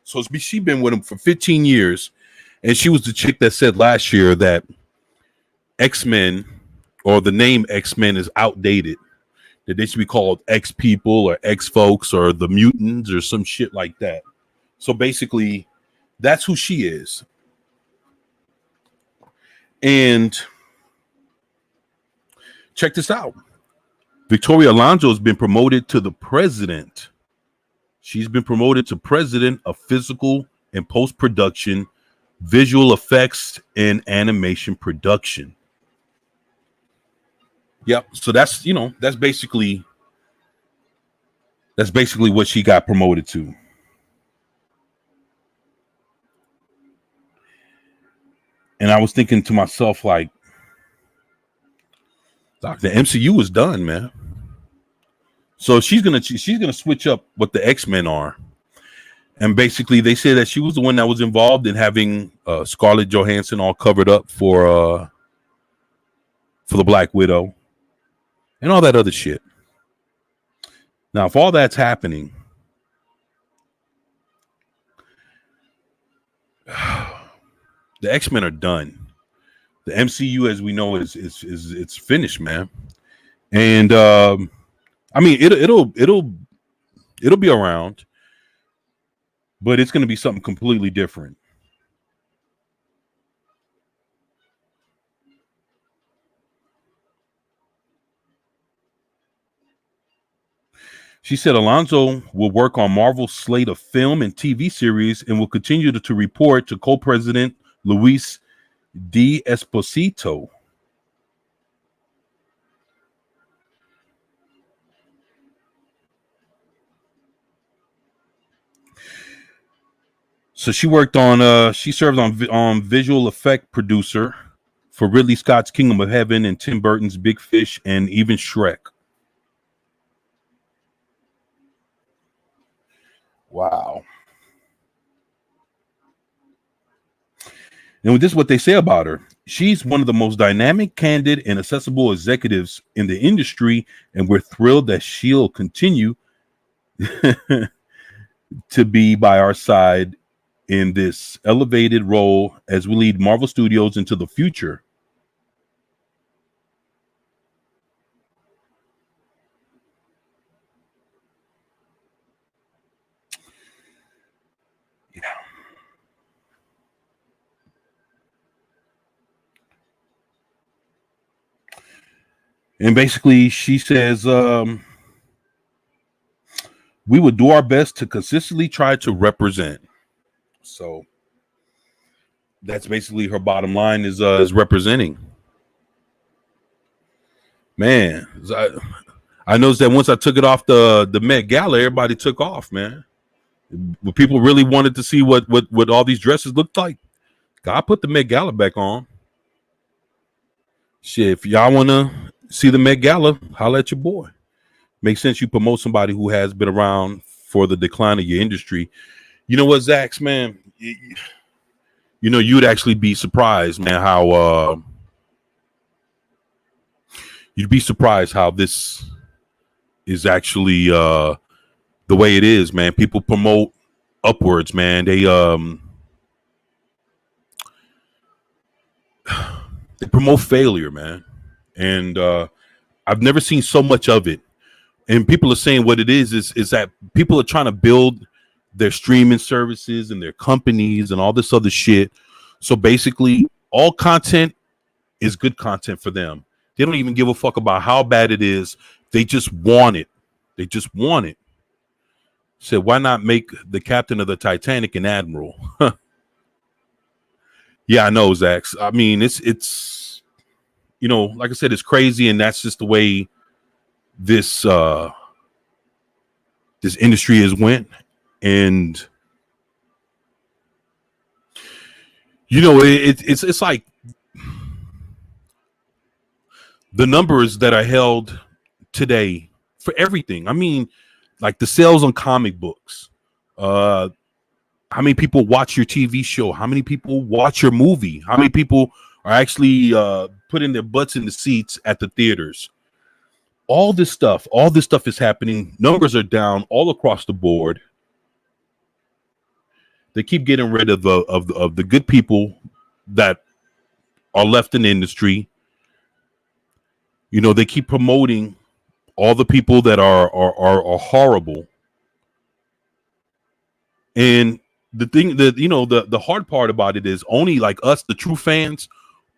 So she's been with them for 15 years. And she was the chick that said last year that X-Men, or the name X-Men, is outdated. That they should be called X people or X folks or the mutants or some shit like that. So basically, that's who she is. And check this out. Victoria Alonso has been promoted to the president. She's been promoted to president of physical and post-production, visual effects, and animation production. Yep. So that's basically what she got promoted to. And I was thinking to myself, like, Doc, the MCU is done, man. So she's gonna switch up what the X-Men are. And basically, they say that she was the one that was involved in having Scarlett Johansson all covered up for the Black Widow and all that other shit. Now, if all that's happening, the X-Men are done. The MCU, as we know, is it's finished, man. And I mean, it'll be around, but it's going to be something completely different. She said Alonso will work on Marvel's slate of film and TV series and will continue to report to co-president Luis D. Esposito. So she served on visual effect producer for Ridley Scott's Kingdom of Heaven and Tim Burton's Big Fish and even Shrek. Wow. And this is what they say about her. She's one of the most dynamic, candid, and accessible executives in the industry, and we're thrilled that she'll continue to be by our side in this elevated role as we lead Marvel Studios into the future. Yeah. And basically, she says, we would do our best to consistently try to represent. So that's basically her bottom line is representing. Man, I noticed that once I took it off the Met Gala, everybody took off, man. When people really wanted to see what all these dresses looked like, God put the Met Gala back on. Shit, if y'all want to see the Met Gala, holla at your boy. Makes sense you promote somebody who has been around for the decline of your industry. You know what, Zax, man? You'd actually be surprised, man, how you'd be surprised how this is actually the way it is, man. People promote upwards, man. They promote failure, man. And I've never seen so much of it. And people are saying what it is that people are trying to build their streaming services and their companies and all this other shit. So basically, all content is good content for them. They don't even give a fuck about how bad it is. They just want it. They just want it. Said, why not make the captain of the Titanic an admiral? Yeah, I know, Zach. I mean, it's like I said, it's crazy, and that's just the way this this industry has went. And it's like the numbers that are held today for everything. I mean, like the sales on comic books, how many people watch your TV show, how many people watch your movie, how many people are actually putting their butts in the seats at the theaters. All this stuff is happening. Numbers are down all across the board. They keep getting rid of the good people that are left in the industry. They keep promoting all the people that are horrible. And the thing that the hard part about it is only like us, the true fans,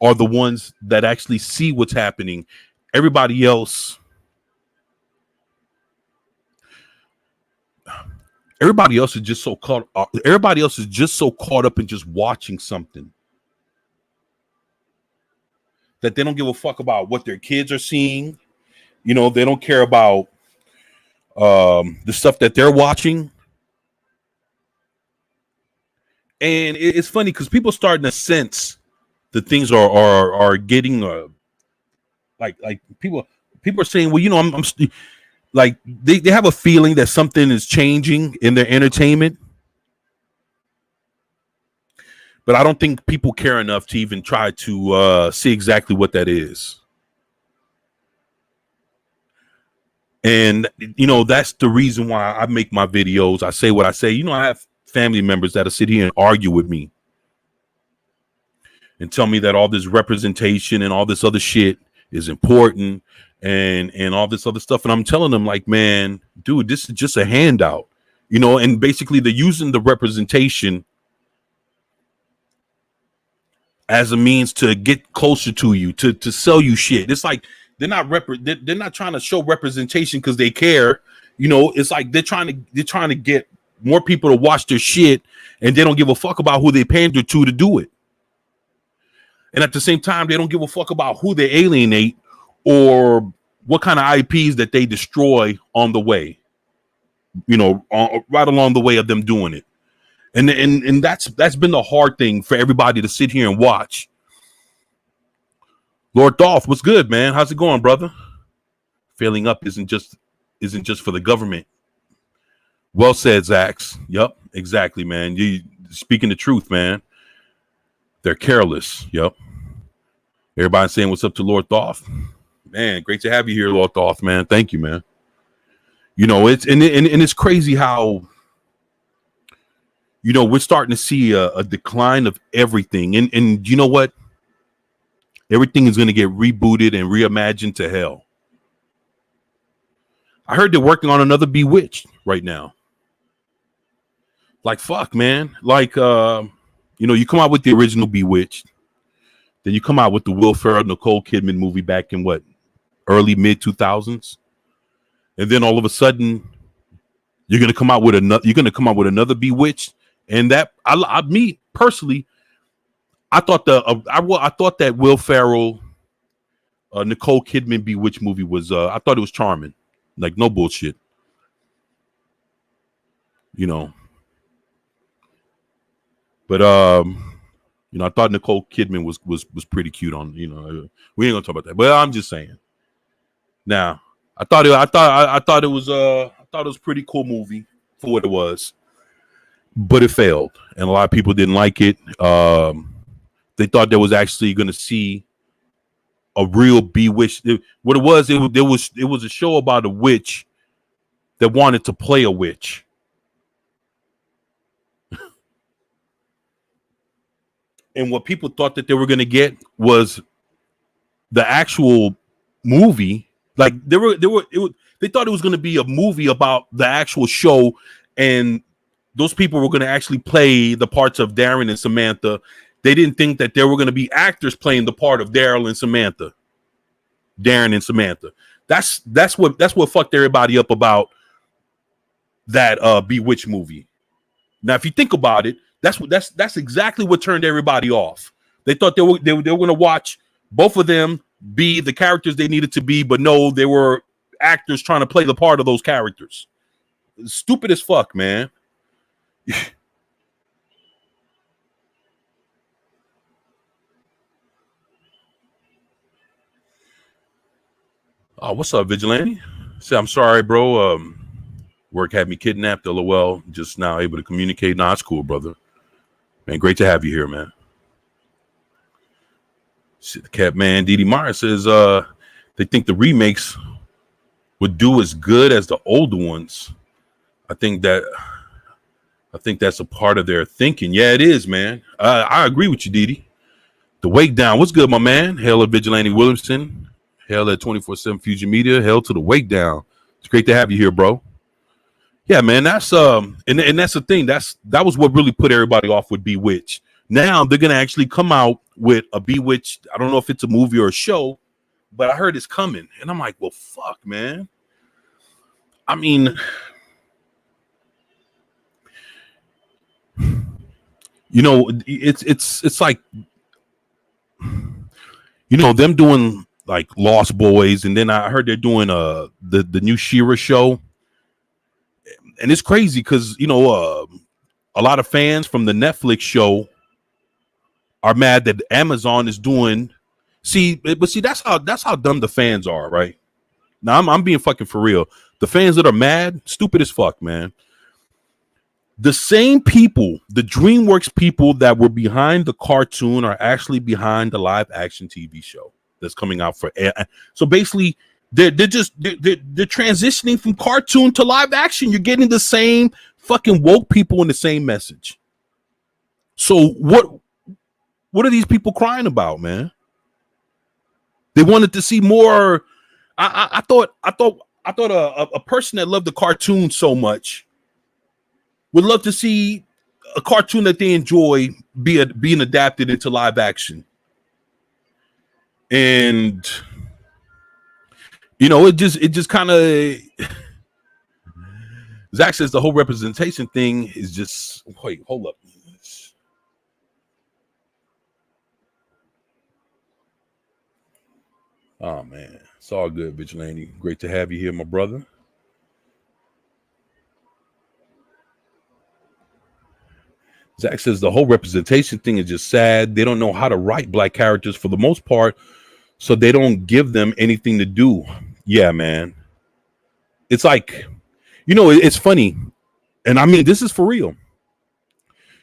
are the ones that actually see what's happening. Everybody else is just so caught up. Everybody else is just so caught up in just watching something that they don't give a fuck about what their kids are seeing. They don't care about the stuff that they're watching. And it's funny because people starting to sense that things are getting like people are saying, well, I'm like they have a feeling that something is changing in their entertainment. But I don't think people care enough to even try to see exactly what that is. And, that's the reason why I make my videos. I say what I say. I have family members that'll sit here and argue with me and tell me that all this representation and all this other shit is important and all this other stuff. And I'm telling them, like, man, dude, this is just a handout, and basically they're using the representation as a means to get closer to you, to sell you shit. It's like they're not trying to show representation because they care. It's like they're trying to get more people to watch their shit, and they don't give a fuck about who they pander to do it. And at the same time, they don't give a fuck about who they alienate or what kind of IPs that they destroy on the way, right along the way of them doing it. And that's been the hard thing for everybody to sit here and watch. Lord Dolph, what's good, man? How's it going, brother? Failing up isn't just for the government. Well said, Zax. Yep, exactly, man. You speaking the truth, man. They're careless. Yep. Everybody saying what's up to Lord Dolph. Man, great to have you here, Lord Dolph, man. Thank you, man. It's crazy how we're starting to see a decline of everything. And you know what? Everything is going to get rebooted and reimagined to hell. I heard they're working on another Bewitched right now. Like, fuck, man. Like, you come out with the original Bewitched. Then you come out with the Will Ferrell, Nicole Kidman movie back in early mid 2000s. And then all of a sudden you're going to come out with another Bewitched. And that me personally, I thought that Will Ferrell, Nicole Kidman Bewitched movie was I thought it was charming, like no bullshit, But I thought Nicole Kidman was pretty cute on. We ain't gonna talk about that, but I'm just saying. Now I thought it was pretty cool movie for what it was. But it failed, and a lot of people didn't like it. They thought they was actually going to see a real Bewitched. What it was a show about a witch that wanted to play a witch. And what people thought that they were going to get was the actual movie. Like they thought it was going to be a movie about the actual show, and those people were going to actually play the parts of Darren and Samantha. They didn't think that there were going to be actors playing the part of Daryl and Samantha, Darren and Samantha. That's what fucked everybody up about that Bewitched movie. Now, if you think about it, that's exactly what turned everybody off. They thought they were going to watch both of them be the characters they needed to be, but no, they were actors trying to play the part of those characters. Stupid as fuck, man. What's up, Vigilante? Say, I'm sorry, bro. Work had me kidnapped. LOL. Just now able to communicate. Nah, it's cool, brother. Man, great to have you here, man. Shit, the cat man, Dee Dee Meyer says they think the remakes would do as good as the older ones. I think that's a part of their thinking. Yeah, it is, man. I agree with you, Dee Dee. The Wake Down. What's good, my man? Hail at Vigilante Williamson. Hail at 24/7 Fusion Media. Hail to the Wake Down. It's great to have you here, bro. Yeah, man. That's and that's the thing. That was what really put everybody off with Bewitched. Now they're gonna actually come out with a Bewitched. I don't know if it's a movie or a show, but I heard it's coming, and I'm like, well, fuck, man. I mean, you know, it's like, you know, them doing like Lost Boys, and then I heard they're doing the new She-Ra show, and it's crazy because, you know, a lot of fans from the Netflix show are mad that Amazon is doing. See, that's how dumb the fans are, right? Now I'm being fucking for real. The fans that are mad, stupid as fuck, man. The same people, the DreamWorks people that were behind the cartoon are actually behind the live action TV show that's coming out for. So basically, they're transitioning from cartoon to live action. You're getting the same fucking woke people and the same message. So what are these people crying about, man? They wanted to see more. I thought a person that loved the cartoon so much would love to see a cartoon that they enjoy being adapted into live action. And you know, it just kind of, Zach says the whole representation thing is just, wait, hold up. Oh man, it's all good, Vigilante. Great to have you here, my brother. Zach says the whole representation thing is just sad. They don't know how to write black characters for the most part, so they don't give them anything to do. Yeah, man. It's like, you know, it's funny. And I mean, this is for real.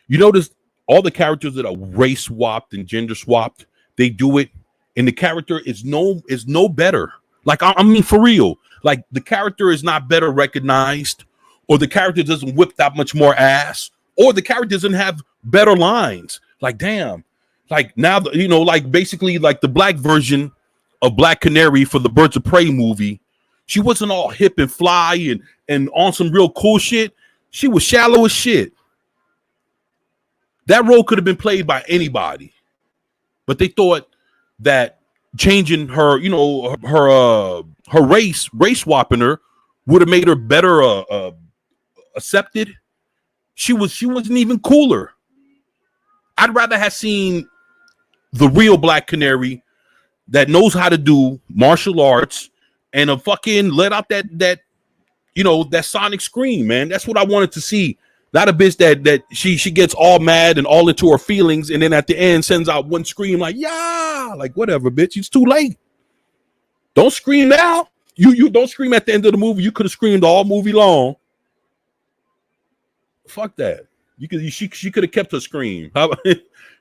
You notice all the characters that are race swapped and gender swapped, they do it, and the character is no better. Like, I mean, for real. Like, the character is not better recognized, or the character doesn't whip that much more ass, or the character doesn't have better lines. Like, damn. Like, now, you know, like, basically, like, the black version of Black Canary for the Birds of Prey movie, she wasn't all hip and fly and on some real cool shit. She was shallow as shit. That role could have been played by anybody, but they thought that changing her, you know, her race swapping her would have made her better accepted. She wasn't even cooler. I'd rather have seen the real Black Canary that knows how to do martial arts and a fucking let out that you know, that sonic scream, man. That's what I wanted to see. Not a bitch that she gets all mad and all into her feelings, and then at the end sends out one scream like, yeah, like, whatever, bitch. It's too late. Don't scream now. You don't scream at the end of the movie. You could have screamed all movie long. Fuck that. She could have kept her scream.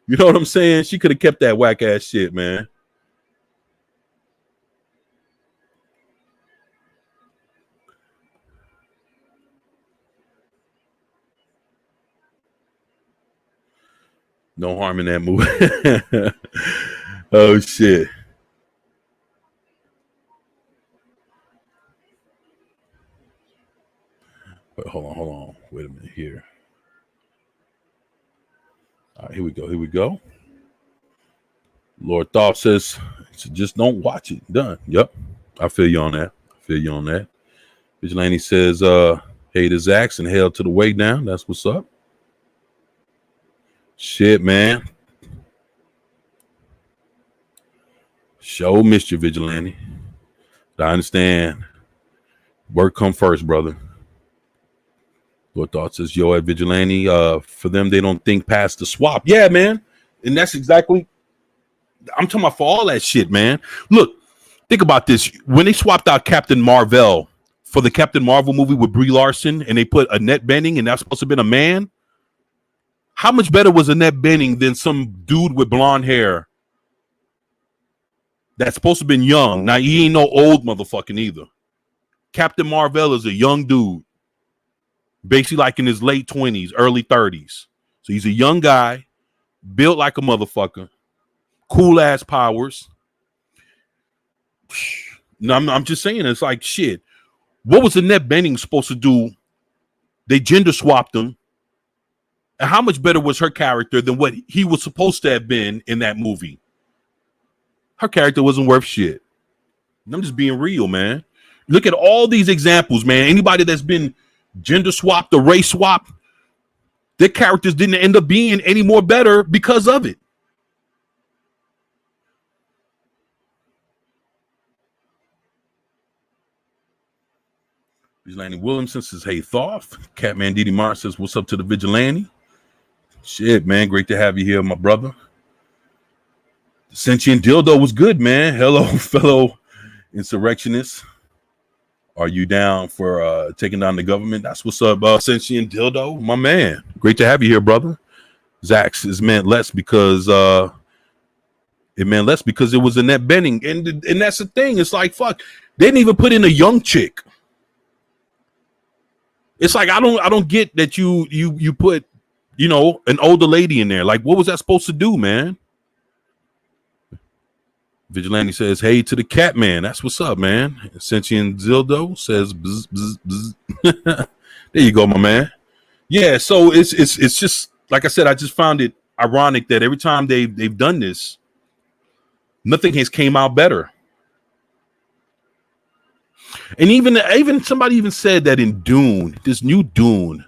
You know what I'm saying? She could have kept that whack ass shit, man. No harm in that movie. Oh shit. Wait, hold on. Wait a minute here. All right, here we go. Here we go. Lord Thought says, just don't watch it. Done. Yep. I feel you on that. I feel you on that. Vigilante says, hey to Zax and hell to the way down. That's what's up. Shit, man. Show missed you, Vigilante. I understand. Work come first, brother. Lord Thought says, yo, at Vigilante, for them, they don't think past the swap. Yeah, man. And that's exactly, I'm talking about for all that shit, man. Look, think about this. When they swapped out Captain Marvel for the Captain Marvel movie with Brie Larson and they put Annette Bening and that's supposed to have been a man, how much better was Annette Bening than some dude with blonde hair that's supposed to have been young? Now, he ain't no old motherfucking either. Captain Marvel is a young dude, basically like in his late 20s, early 30s. So he's a young guy, built like a motherfucker, cool ass powers. No, I'm just saying, it's like shit. What was Annette Bening supposed to do? They gender swapped him. And how much better was her character than what he was supposed to have been in that movie? Her character wasn't worth shit. I'm just being real, man. Look at all these examples, man. Anybody that's been gender swapped or race swapped, their characters didn't end up being any more better because of it. Vigilante Williamson says, hey, Thoth. Catman Didi Martin says, what's up to the Vigilante? Shit, man. Great to have you here, my brother. The Sentient Dildo was good, man. Hello, fellow insurrectionists. Are you down for taking down the government? That's what's up, Sentient Dildo, my man. Great to have you here, brother. Zax is meant less because it meant less because it was Annette Bening, and that's the thing. It's like fuck. They didn't even put in a young chick. It's like I don't get that you put an older lady in there. Like, what was that supposed to do, man? Vigilante says, hey to the Catman. That's what's up, man. Sentient Dildo says, bzz, bzz, bzz. There you go, my man. Yeah, so it's just like I said, I just found it ironic that every time they've done this, nothing has came out better. And even somebody even said that in Dune, this new Dune,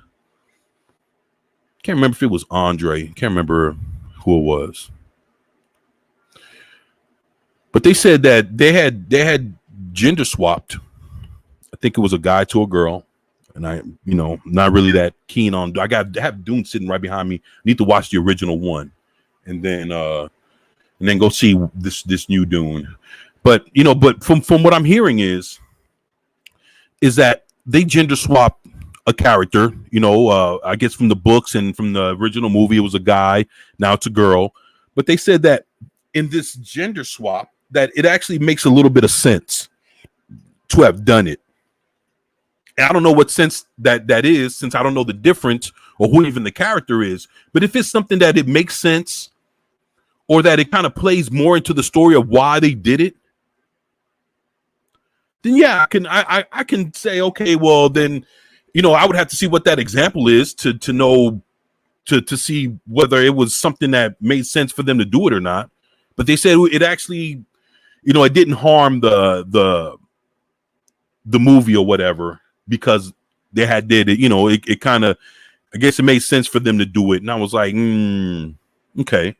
can't remember if it was Andre, can't remember who it was. But they said that they had gender swapped. I think it was a guy to a girl, and I, not really that keen on. I have Dune sitting right behind me. Need to watch the original one, and then go see this new Dune. But but from what I'm hearing is that they gender swapped a character. I guess from the books and from the original movie, it was a guy. Now it's a girl. But they said that in this gender swap, that it actually makes a little bit of sense to have done it. And I don't know what sense that is, since I don't know the difference or who even the character is. But if it's something that it makes sense, or that it kind of plays more into the story of why they did it, then yeah, I can say, okay, well then, I would have to see what that example is to know to see whether it was something that made sense for them to do it or not. But they said it actually, it didn't harm the movie or whatever, because they had did it. It kind of, I guess it made sense for them to do it. And I was like, okay.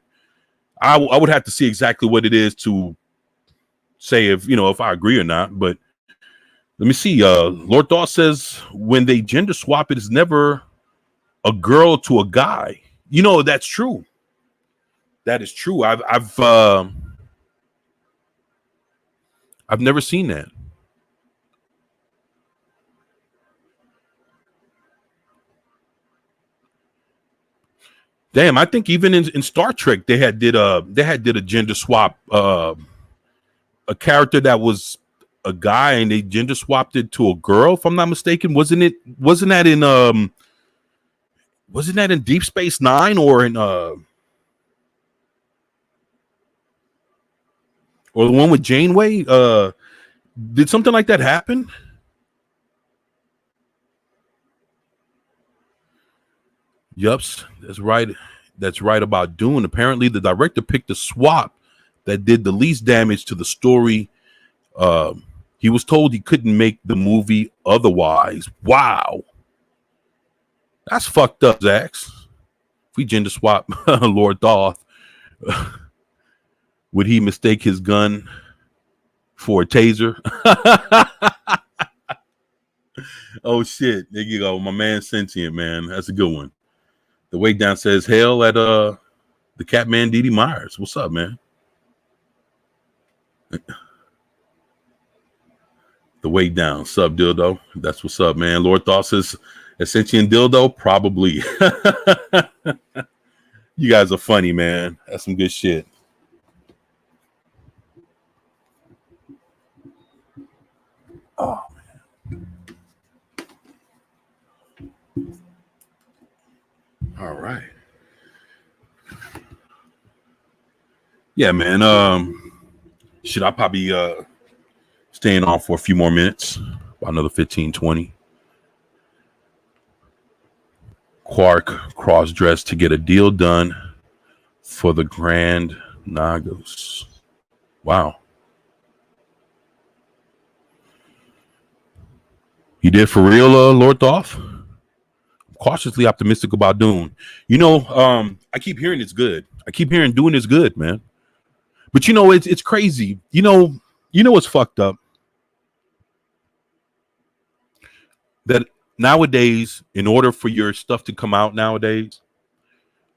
I would have to see exactly what it is to say if I agree or not. But let me see. Lord Thought says when they gender swap, it is never a girl to a guy. That's true. That is true. I've never seen that. Damn, I think even in Star Trek they had did a gender swap. A character that was a guy and they gender swapped it to a girl, if I'm not mistaken. Wasn't that in Deep Space Nine or in or the one with Janeway. Did something like that happen? Yups, that's right. That's right about Dune. Apparently, the director picked a swap that did the least damage to the story. He was told he couldn't make the movie otherwise. Wow, that's fucked up, Zax. If we gender swap Lord Thoth, would he mistake his gun for a taser? Oh shit! There you go, my man Sentient, man. That's a good one. The Wake Down says hail at the Catman Dee Dee Myers. What's up, man? The Wake Down, sub dildo. That's what's up, man. Lord Thoth says Sentient dildo, probably. You guys are funny, man. That's some good shit. Oh man. All right. Yeah, man. Should I probably staying on for a few more minutes? About another 15, 20. Quark cross-dressed to get a deal done for the Grand Nagus. Wow. You did for real, Lord Thoth? I'm cautiously optimistic about Dune. You know, I keep hearing it's good. I keep hearing Dune is good, man. But you know, it's crazy. You know what's fucked up? That nowadays, in order for your stuff to come out nowadays,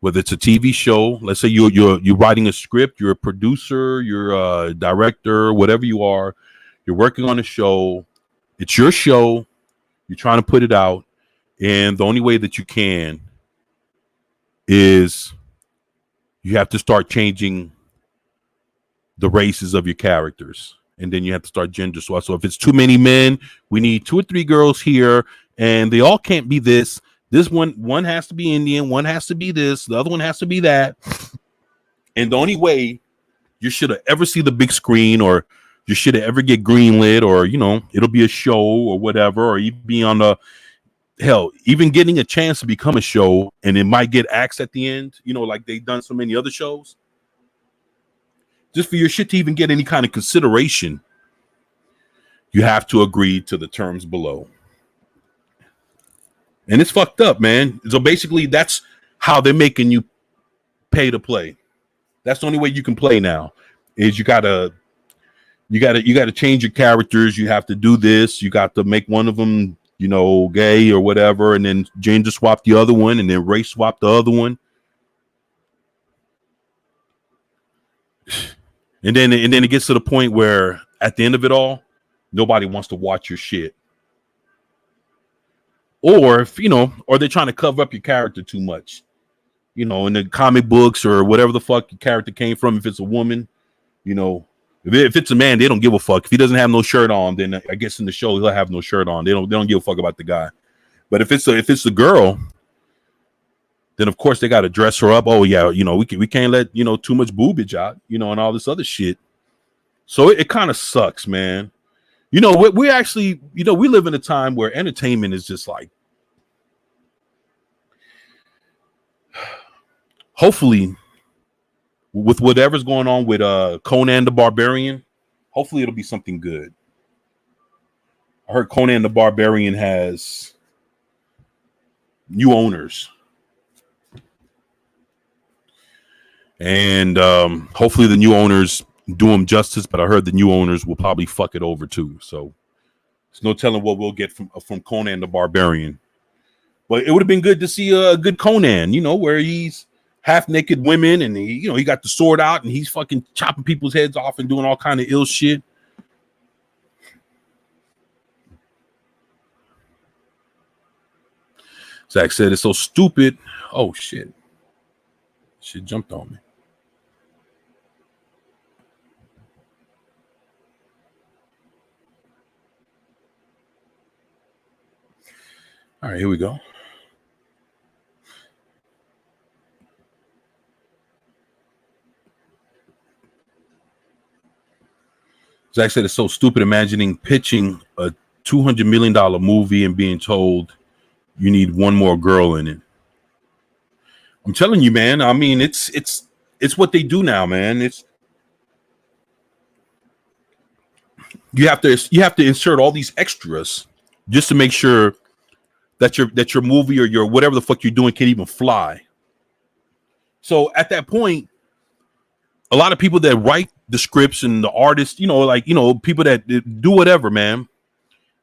whether it's a TV show, let's say you're writing a script, you're a producer, you're a director, whatever you are, you're working on a show. It's your show. You're trying to put it out, and the only way that you can is you have to start changing the races of your characters, and then you have to start gender swap. So if it's too many men, we need 2 or 3 girls here, and they all can't be this. This one has to be Indian, one has to be this, the other one has to be that. And the only way you should have ever see the big screen, or you should have ever get greenlit, or it'll be a show or whatever, or even be on the hell, even getting a chance to become a show, and it might get axed at the end, like they've done so many other shows. Just for your shit to even get any kind of consideration, you have to agree to the terms below. And it's fucked up, man. So basically, that's how they're making you pay to play. That's the only way you can play now. Is you gotta change your characters. You have to do this. You got to make one of them, gay or whatever, and then gender swap the other one, and then race swap the other one. And then it gets to the point where at the end of it all, nobody wants to watch your shit. Or if or they're trying to cover up your character too much. In the comic books or whatever the fuck your character came from, if it's a woman, if it's a man, they don't give a fuck. If he doesn't have no shirt on, then I guess in the show he'll have no shirt on. They don't give a fuck about the guy. But if it's a girl, then of course they got to dress her up. Oh yeah, we can't let too much boobage out, and all this other shit. So it kind of sucks, man. We actually, we live in a time where entertainment is just like, hopefully, with whatever's going on with Conan the Barbarian, hopefully it'll be something good. I heard Conan the Barbarian has new owners. And hopefully the new owners do him justice, but I heard the new owners will probably fuck it over too. So there's no telling what we'll get from Conan the Barbarian. But it would have been good to see a good Conan, where he's half naked women and he got the sword out and he's fucking chopping people's heads off and doing all kind of ill shit. Zach said it's so stupid. Oh shit. Shit jumped on me. All right, here we go. Zach said it's so stupid imagining pitching a $200 million movie and being told you need one more girl in it. I'm telling you, man. I mean, it's what they do now, man. It's you have to insert all these extras just to make sure that your movie or your whatever the fuck you're doing can even fly. So at that point, a lot of people that write the scripts and the artists, people that do whatever, man.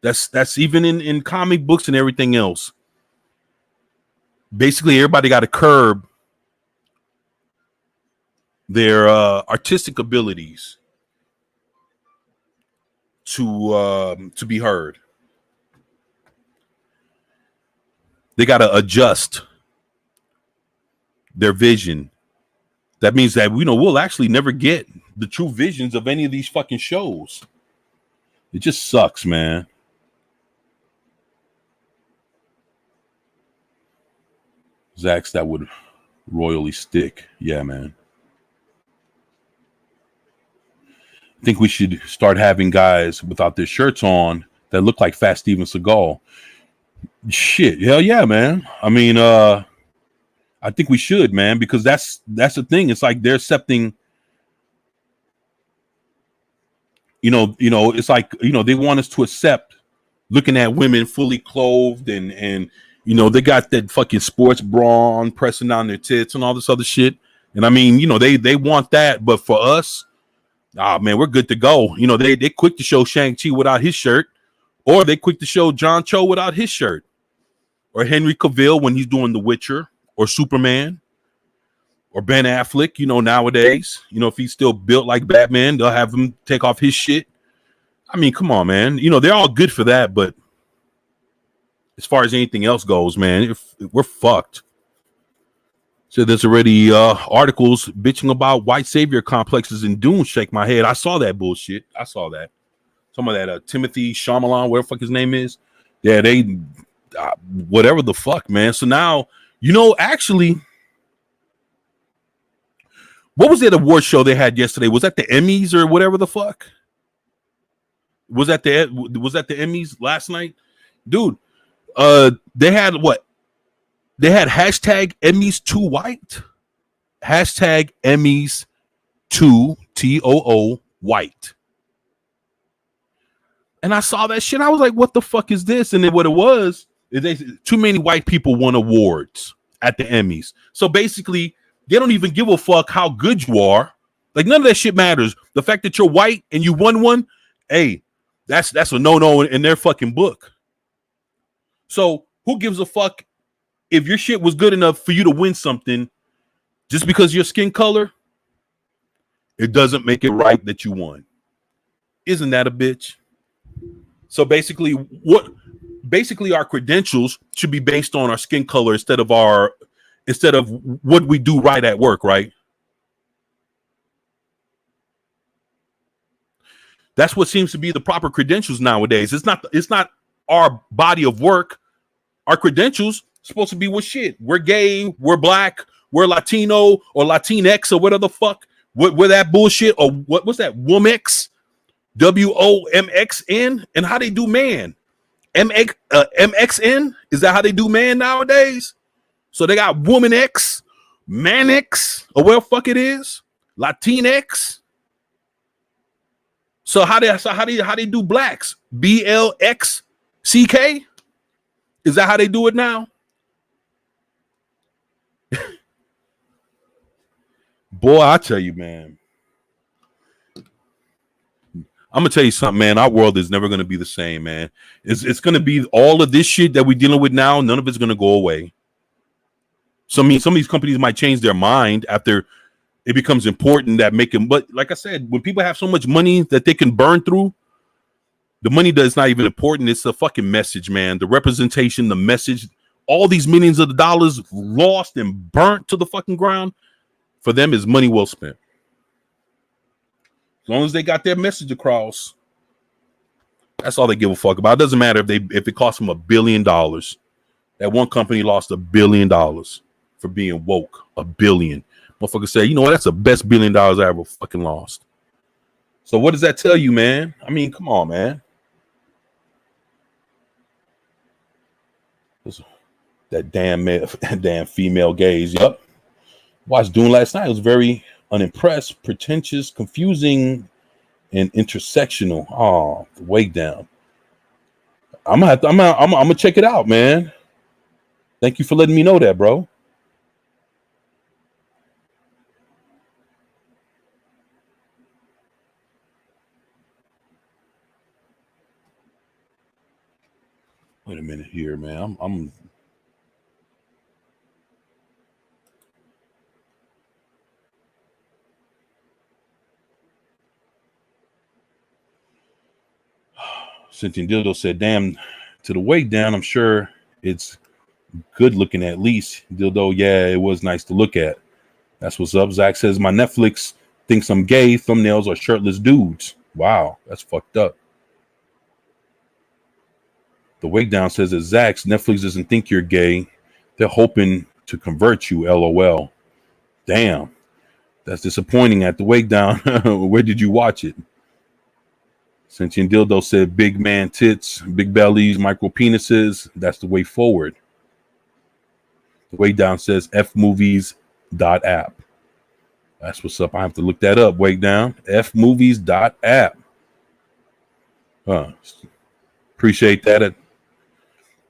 That's even in comic books and everything else. Basically, everybody got to curb their artistic abilities to be heard. They got to adjust their vision. That means that we'll actually never get the true visions of any of these fucking shows. It just sucks, man. Zach's that would royally stick. Yeah, man. I think we should start having guys without their shirts on that look like Fat Steven Seagal. Shit, hell yeah, man. I mean, I think we should, man, because that's the thing. It's like they're accepting, it's like, they want us to accept looking at women fully clothed and they got that fucking sports bra on pressing down their tits and all this other shit. And I mean, they want that, but for us, man, we're good to go. They quick to show Shang-Chi without his shirt, or they quick to show John Cho without his shirt, or Henry Cavill when he's doing The Witcher, or Superman, or Ben Affleck. Nowadays, if he's still built like Batman, they'll have him take off his shit. I mean, come on, man. They're all good for that, but as far as anything else goes, man, we're fucked. So there's already articles bitching about white savior complexes in Dune. Shake my head. I saw that bullshit. I saw that. Some of that Timothy Chalamet, whatever the fuck his name is. Yeah, they whatever the fuck, man. So now, actually, what was that award show they had yesterday? Was that the Emmys or whatever the fuck? Was that the Emmys last night? Dude, they had what? They had hashtag Emmys too white. Hashtag Emmys too TOO white. And I saw that shit. I was like, what the fuck is this? And then what it was is too many white people won awards at the Emmys. So basically, they don't even give a fuck how good you are. Like, none of that shit matters. The fact that you're white and you won one, hey, that's a no-no in their fucking book. So who gives a fuck if your shit was good enough for you to win something just because of your skin color? It doesn't make it right that you won. Isn't that a bitch? So basically our credentials should be based on our skin color instead of what we do right at work, right? That's what seems to be the proper credentials nowadays. It's not our body of work. Our credentials supposed to be what shit. We're gay, we're black, we're Latino or Latinx or whatever the fuck. We're that bullshit, or what's that? Womex, WOMXN, and how they do man? MXN? Is that how they do man nowadays? So they got Woman X, Man X, or whatever the fuck it is, Latinx. So how they do blacks? BLXCK? Is that how they do it now? Boy, I tell you, man. I'm gonna tell you something, man. Our world is never gonna be the same, man. It's gonna be all of this shit that we're dealing with now. None of it's gonna go away. Some of these companies might change their mind after it becomes important that make them. But like I said, when people have so much money that they can burn through, the money that's not even important. It's the fucking message, man. The representation, the message. All these millions of the dollars lost and burnt to the fucking ground. For them, is money well spent. As long as they got their message across, that's all they give a fuck about. It doesn't matter if it costs them $1 billion. That one company lost $1 billion for being woke. $1 billion. Motherfucker say, you know what? That's the best $1 billion I ever fucking lost. So what does that tell you, man? I mean, come on, man. That damn female gaze. Yep. Watched Dune last night. It was very unimpressed, pretentious, confusing, and intersectional. Oh, the way down. I'm gonna check it out, man. Thank you for letting me know that, bro. Wait a minute here, man. I'm Sentient Dildo said, damn, to the way down, I'm sure it's good looking at least. Dildo, yeah, it was nice to look at. That's what's up. Zach says, my Netflix thinks I'm gay. Thumbnails are shirtless dudes. Wow, that's fucked up. The Wake Down says that Zach's Netflix doesn't think you're gay. They're hoping to convert you. LOL. Damn, that's disappointing. At the Wake Down, where did you watch it? Sentient Dildo said, big man tits, big bellies, micro penises. That's the way forward. The Wake Down says fmovies.app. That's what's up. I have to look that up. Wake Down. fmovies.app. Appreciate that.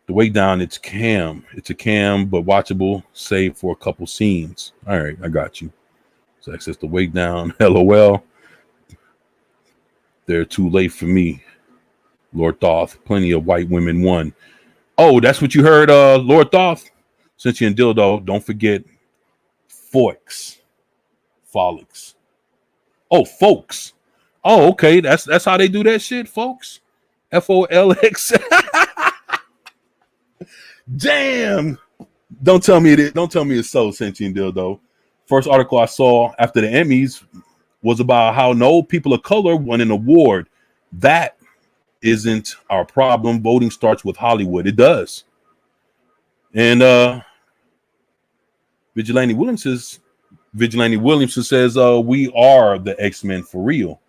The Way Down, it's cam. It's a cam, but watchable, save for a couple scenes. All right, I got you. So access the Way Down. LOL. They're too late for me. Lord Thoth. Plenty of white women won. Oh, that's what you heard, Lord Thoth? Sentient Dildo, don't forget Folks. Folix. Oh, folks. Oh, okay. That's how they do that shit, folks. FOLX. Damn. Don't tell me it. Don't tell me it's so, Sentient Dildo. First article I saw after the Emmys was about how no people of color won an award. That isn't our problem. Voting starts with Hollywood. It does. And Vigilante Williamson says we are the X-Men for real.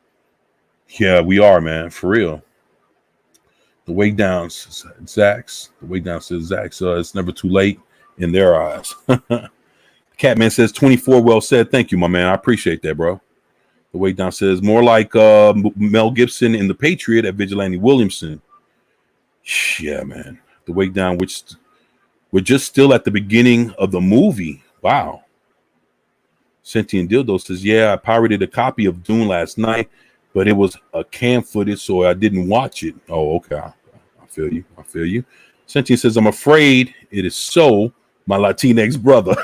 Yeah, we are, man, for real. The Way Down says Zax. The Way Down says Zax. It's never too late in their eyes. Catman says 24. Well said. Thank you, my man. I appreciate that, bro. The Way Down says more like Mel Gibson in The Patriot at Vigilante Williamson. Yeah, man. The Way Down, which we're just still at the beginning of the movie. Wow. Sentient Dildo says, yeah, I pirated a copy of Dune last night, but it was a cam footage, so I didn't watch it. Oh, okay. I feel you. I feel you. Sentient says, I'm afraid it is so, my Latinx brother.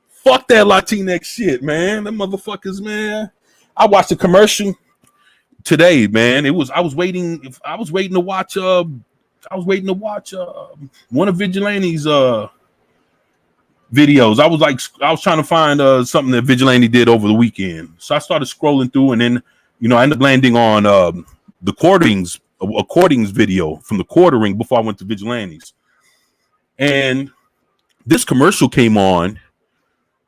Fuck that Latinx shit, man. Them motherfuckers, man. I watched a commercial today, man. I was waiting to watch one of Vigilante's videos. I was trying to find something that Vigilante did over the weekend. So I started scrolling through, and then I ended up landing on the quartings video from the quartering before I went to Vigilantes. And this commercial came on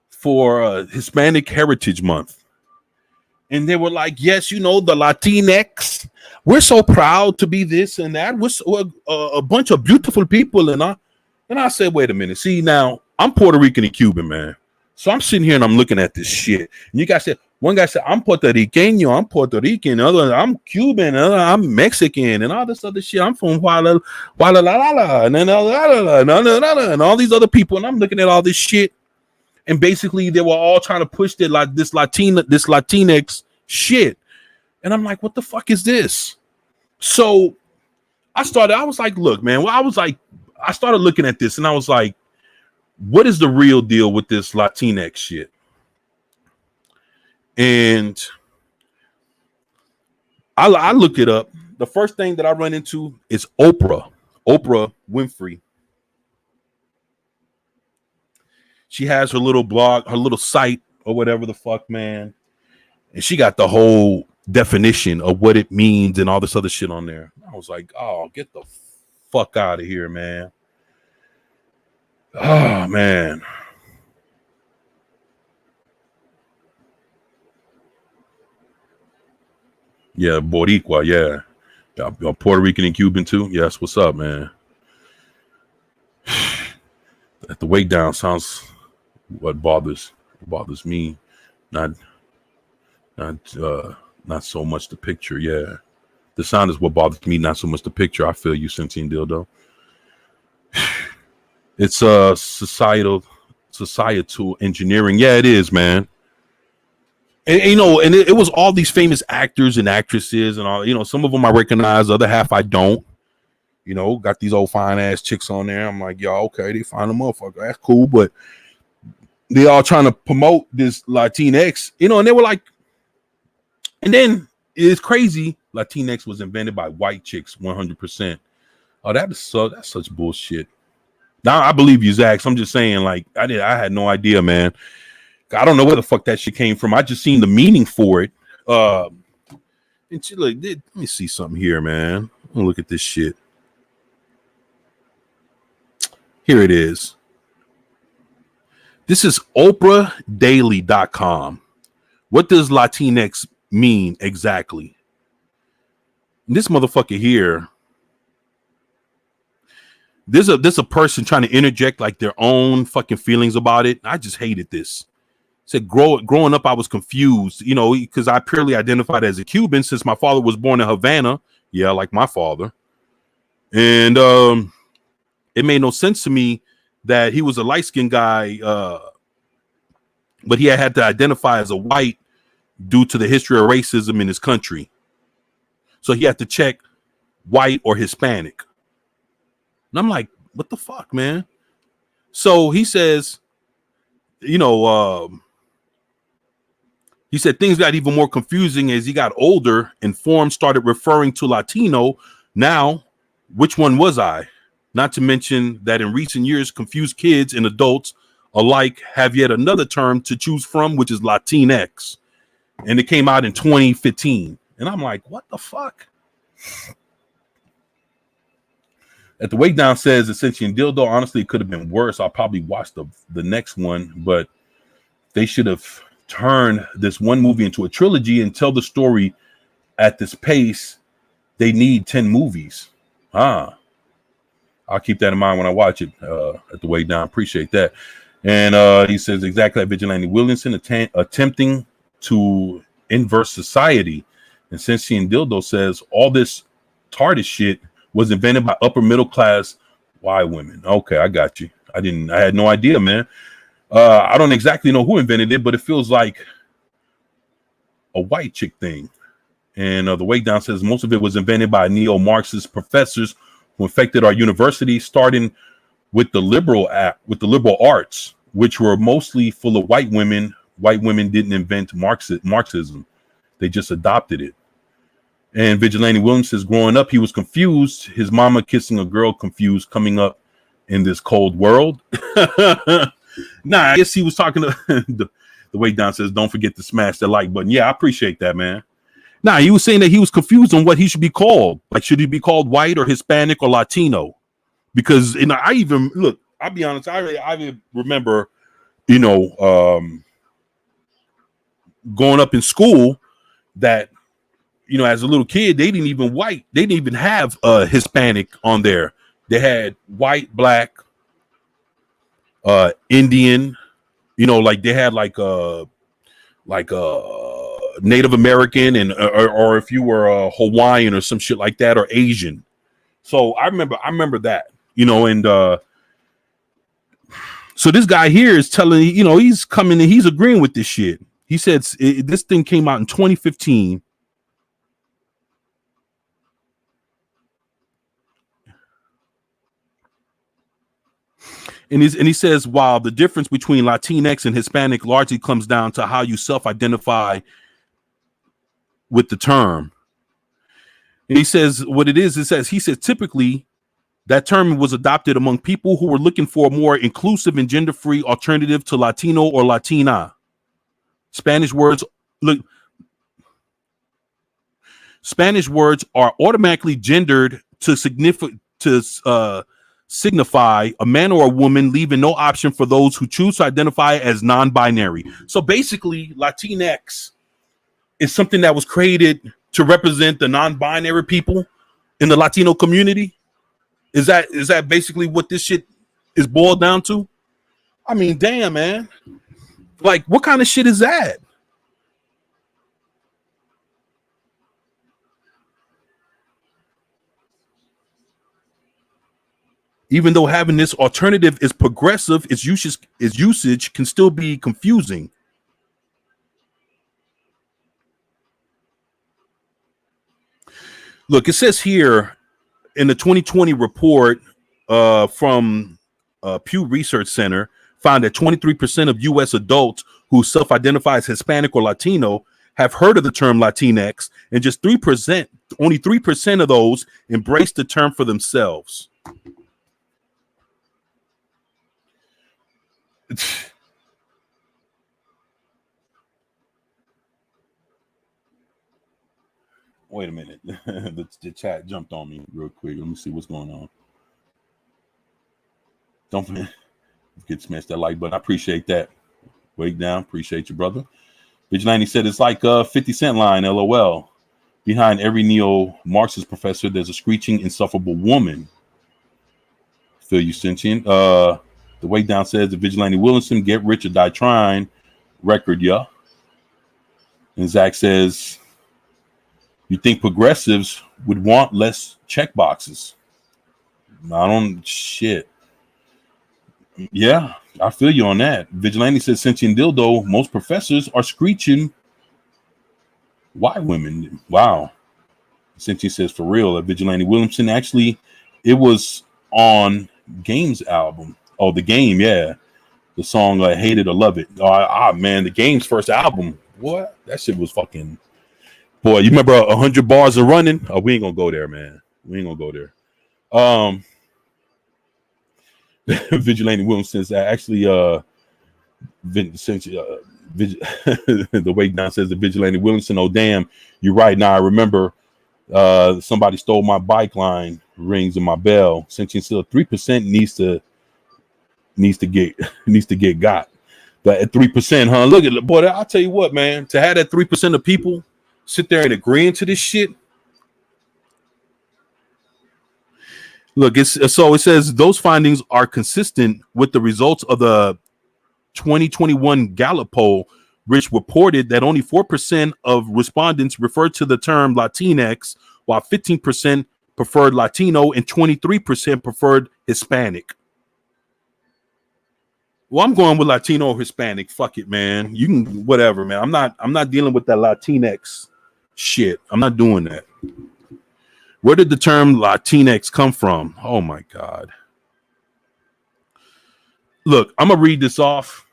for Hispanic Heritage Month. And they were like, yes, the Latinx, we're so proud to be this and that. We're a bunch of beautiful people. And I said, wait a minute. See, now I'm Puerto Rican and Cuban, man. So I'm sitting here and I'm looking at this shit. And one guy said, I'm Puerto Rican, I'm Puerto Rican. Other, I'm Cuban, I'm Mexican, and all this other shit. I'm from and all these other people. And I'm looking at all this shit. And basically, they were all trying to push this Latinx shit. And I'm like, what the fuck is this? So I was like, look, man. Well, I started looking at this and I was like, what is the real deal with this Latinx shit? And I look it up. The first thing that I run into is Oprah Winfrey. She has her little blog, her little site or whatever the fuck, man. And she got the whole definition of what it means and all this other shit on there. I was like, oh, get the fuck out of here, man. Oh, man. Yeah, Boricua, yeah. Y'all Puerto Rican and Cuban too? Yes, what's up, man? At the weight down sounds what bothers me. Not not not so much the picture, yeah. The sound is what bothers me, not so much the picture. I feel you, Sentient Dildo. It's societal engineering. Yeah, it is, man. And you know, and it was all these famous actors and actresses and all, you know, some of them I recognize, the other half I don't. You know, got these old fine ass chicks on there. I'm like, y'all, okay, they find a motherfucker. That's cool, but they all trying to promote this Latinx, you know, and they were like, and then it's crazy. Latinx was invented by white chicks, 100%. Oh, that's such bullshit. Now I believe you, Zach. So I'm just saying, like, I had no idea, man. I don't know where the fuck that shit came from. I just seen the meaning for it. And she, like, let me see something here, man. Look at this shit. Here it is. This is OprahDaily.com. What does Latinx mean exactly? This motherfucker here. There's a person trying to interject like their own fucking feelings about it. I just hated this. Said growing up, I was confused, you know, because I purely identified as a Cuban since my father was born in Havana. Yeah, like my father. And it made no sense to me that he was a light-skinned guy, but he had to identify as a white due to the history of racism in his country. So he had to check white or Hispanic. And I'm like, what the fuck, man? So he says, you know, he said things got even more confusing as he got older and forms started referring to Latino. Now, which one was I? Not to mention that in recent years, confused kids and adults alike have yet another term to choose from, which is Latinx. And it came out in 2015. And I'm like, what the fuck? At the Wake Down says, Ascension Dildo, honestly, it could have been worse. I'll probably watch the next one, but they should have turned this one movie into a trilogy and tell the story at this pace. They need 10 movies. I'll keep that in mind when I watch it at the Way Down. Appreciate that. And he says exactly like Vigilante Williamson attempting to invert society. And Sentient Dildo says all this TARDIS shit was invented by upper middle class white women. Okay, I got you. I had no idea, man. I don't exactly know who invented it, but it feels like a white chick thing. And the Wake Down says most of it was invented by neo-Marxist professors who infected our university, starting with the liberal arts, which were mostly full of white women. White women didn't invent Marxism. They just adopted it. And Vigilante Williams says growing up, he was confused. His mama kissing a girl confused coming up in this cold world. Nah, I guess he was talking to the Way Down says, don't forget to smash the like button. Yeah, I appreciate that, man. Nah, he was saying that he was confused on what he should be called. Like, should he be called white or Hispanic or Latino? Because, you know, I'll be honest, I remember, you know, growing up in school that, you know, as a little kid, they didn't even have Hispanic on there. They had white, black, Indian, you know, like they had like Native American and or if you were Hawaiian or some shit like that, or Asian. So I remember that, you know, and so this guy here is telling, you know, he's coming and he's agreeing with this shit. He said this thing came out in 2015. And he says, while the difference between Latinx and Hispanic largely comes down to how you self-identify with the term. And he says what it is, he says typically that term was adopted among people who were looking for a more inclusive and gender-free alternative to Latino or Latina. Spanish words are automatically gendered to signify a man or a woman, leaving no option for those who choose to identify as non-binary. So basically, Latinx is something that was created to represent the non-binary people in the Latino community? Is that basically what this shit is boiled down to? I mean, damn, man. Like, what kind of shit is that? Even though having this alternative is progressive, its usage can still be confusing. Look, it says here in the 2020 report from Pew Research Center, found that 23% of U.S. adults who self-identify as Hispanic or Latino have heard of the term Latinx, and just 3%, only 3% of those embrace the term for themselves. Wait a minute. The chat jumped on me real quick. Let me see what's going on. Don't forget to smash that like button. I appreciate that. Wait down. Appreciate you, brother. Vigilante said it's like a 50 Cent line, LOL. Behind every neo-Marxist professor, there's a screeching, insufferable woman. Feel you, sentient. The Wait Down says the Vigilante Williamson, Get Rich or Die Trying record, yeah. And Zach says, you think progressives would want less check boxes? I don't, shit. Yeah, I feel you on that. Vigilante says, Sentient Dildo, most professors are screeching white women. Wow. Sentient says, for real, Vigilante Williamson, actually, it was on Game's album. Oh, The Game, yeah. The song Hate It or Love It. Man, The Game's first album. What? That shit was fucking... Boy, you remember 100 bars of running? Oh, we ain't gonna go there, man. We ain't gonna go there. Vigilante Williamson says actually the Way Down says the Vigilante Williamson. Oh damn, you're right. Now I remember somebody stole my bike line, rings in my bell. Sentient still 3% needs to get got. But at 3%, huh? Look at the boy. I'll tell you what, man. To have that 3% of people sit there and agreeing to this shit. Look, so it says those findings are consistent with the results of the 2021 Gallup poll, which reported that only 4% of respondents referred to the term Latinx, while 15% preferred Latino and 23% preferred Hispanic. Well, I'm going with Latino or Hispanic. Fuck it, man. You can whatever, man. I'm not dealing with that Latinx shit. I'm not doing that. Where did the term Latinx come from? Oh my God. Look, I'm gonna read this off.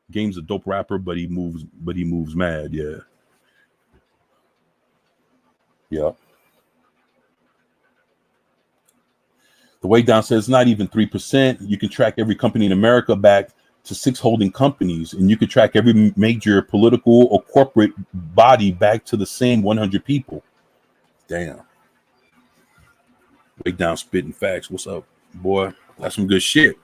Game's a dope rapper, but he moves mad. Yeah. Yeah. The Way Down says not even 3%. You can track every company in America back to 6 holding companies, and you can track every major political or corporate body back to the same 100 people. Damn. Way Down spitting facts. What's up, boy? That's some good shit.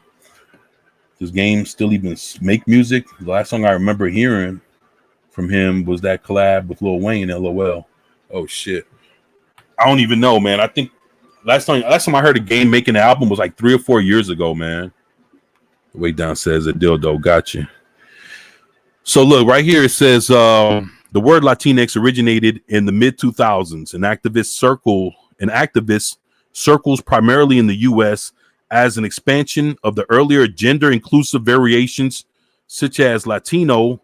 Does Game still even make music? The last song I remember hearing from him was that collab with Lil Wayne, LOL. Oh shit. I don't even know, man. I think last time I heard a Game making an album was like 3 or 4 years ago, man. The Way Down says a dildo. Gotcha. So look, right here it says the word Latinx originated in the mid 2000s. An activist circles primarily in the U.S. as an expansion of the earlier gender inclusive variations, such as Latino